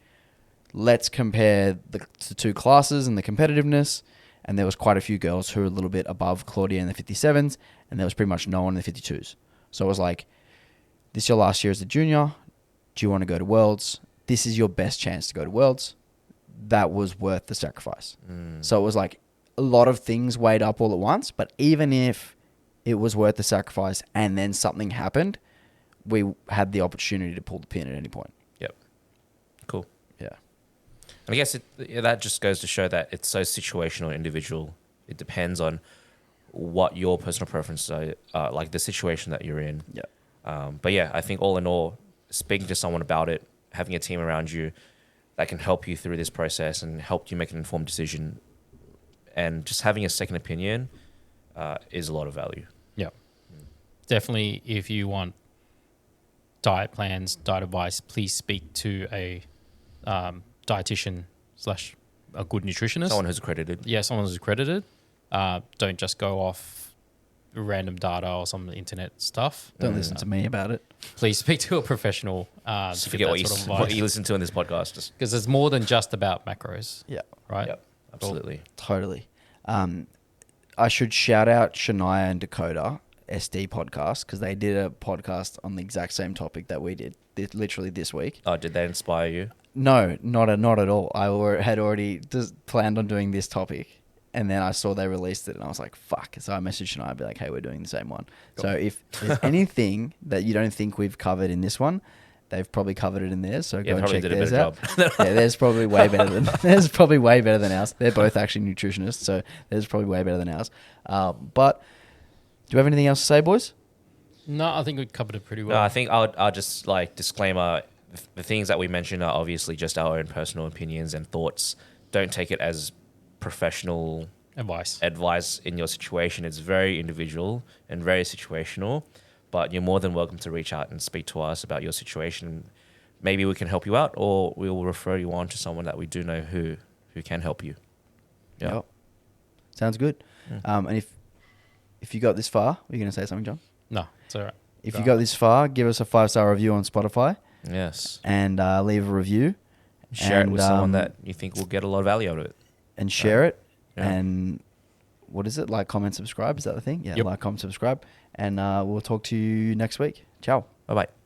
let's compare the two classes and the competitiveness. And there was quite a few girls who were a little bit above Claudia in the 57s, and there was pretty much no one in the 52s. So it was like, this is your last year as a junior. Do you want to go to Worlds? This is your best chance to go to Worlds. That was worth the sacrifice. So it was like a lot of things weighed up all at once, but even if it was worth the sacrifice and then something happened, we had the opportunity to pull the pin at any point. Yep. Cool. Yeah. And I guess that just goes to show that it's so situational and individual. It depends on what your personal preferences are, like the situation that you're in. Yeah. But yeah, I think all in all, speaking to someone about it, having a team around you that can help you through this process and help you make an informed decision, and just having a second opinion is a lot of value. Yeah. Definitely, if you want diet plans, diet advice, please speak to a dietitian / a good nutritionist. Someone who's accredited. Yeah, someone who's accredited. Don't just go off random data or some internet stuff. Don't listen to me about it. Please speak to a professional. Just forget what you listen to in this podcast. Just because it's more than just about macros. Yeah. Right. Yep, absolutely. Totally. I should shout out Shania and Dakota SD podcast because they did a podcast on the exact same topic that we did literally this week. Oh, did they inspire you? No, not at all. I had already just planned on doing this topic, and then I saw they released it, and I was like, "Fuck!" So I messaged Shania, be like, "Hey, we're doing the same one." Cool. So if there's anything that you don't think we've covered in this one, they've probably covered it in theirs. So go and probably check did a theirs better out. job. Yeah, theirs probably way better than ours. They're both actually nutritionists, so theirs probably way better than ours. But do you have anything else to say, boys? No, I think we covered it pretty well. No, I think I'll just like disclaimer, the things that we mentioned are obviously just our own personal opinions and thoughts. Don't take it as professional advice in your situation. It's very individual and very situational, but you're more than welcome to reach out and speak to us about your situation. maybe we can help you out, or we will refer you on to someone that we do know who can help you. Yeah. Yep. Sounds good. And if you got this far, were you going to say something, John? No, it's all right. If you got this far, give us a 5-star review on Spotify Yes. and leave a review. Share it with someone um, that you think will get a lot of value out of it. And share it. Yeah. And what is it? Like, comment, subscribe. Is that the thing? Yeah, Yep. like, comment, subscribe. And we'll talk to you next week. Ciao. Bye-bye.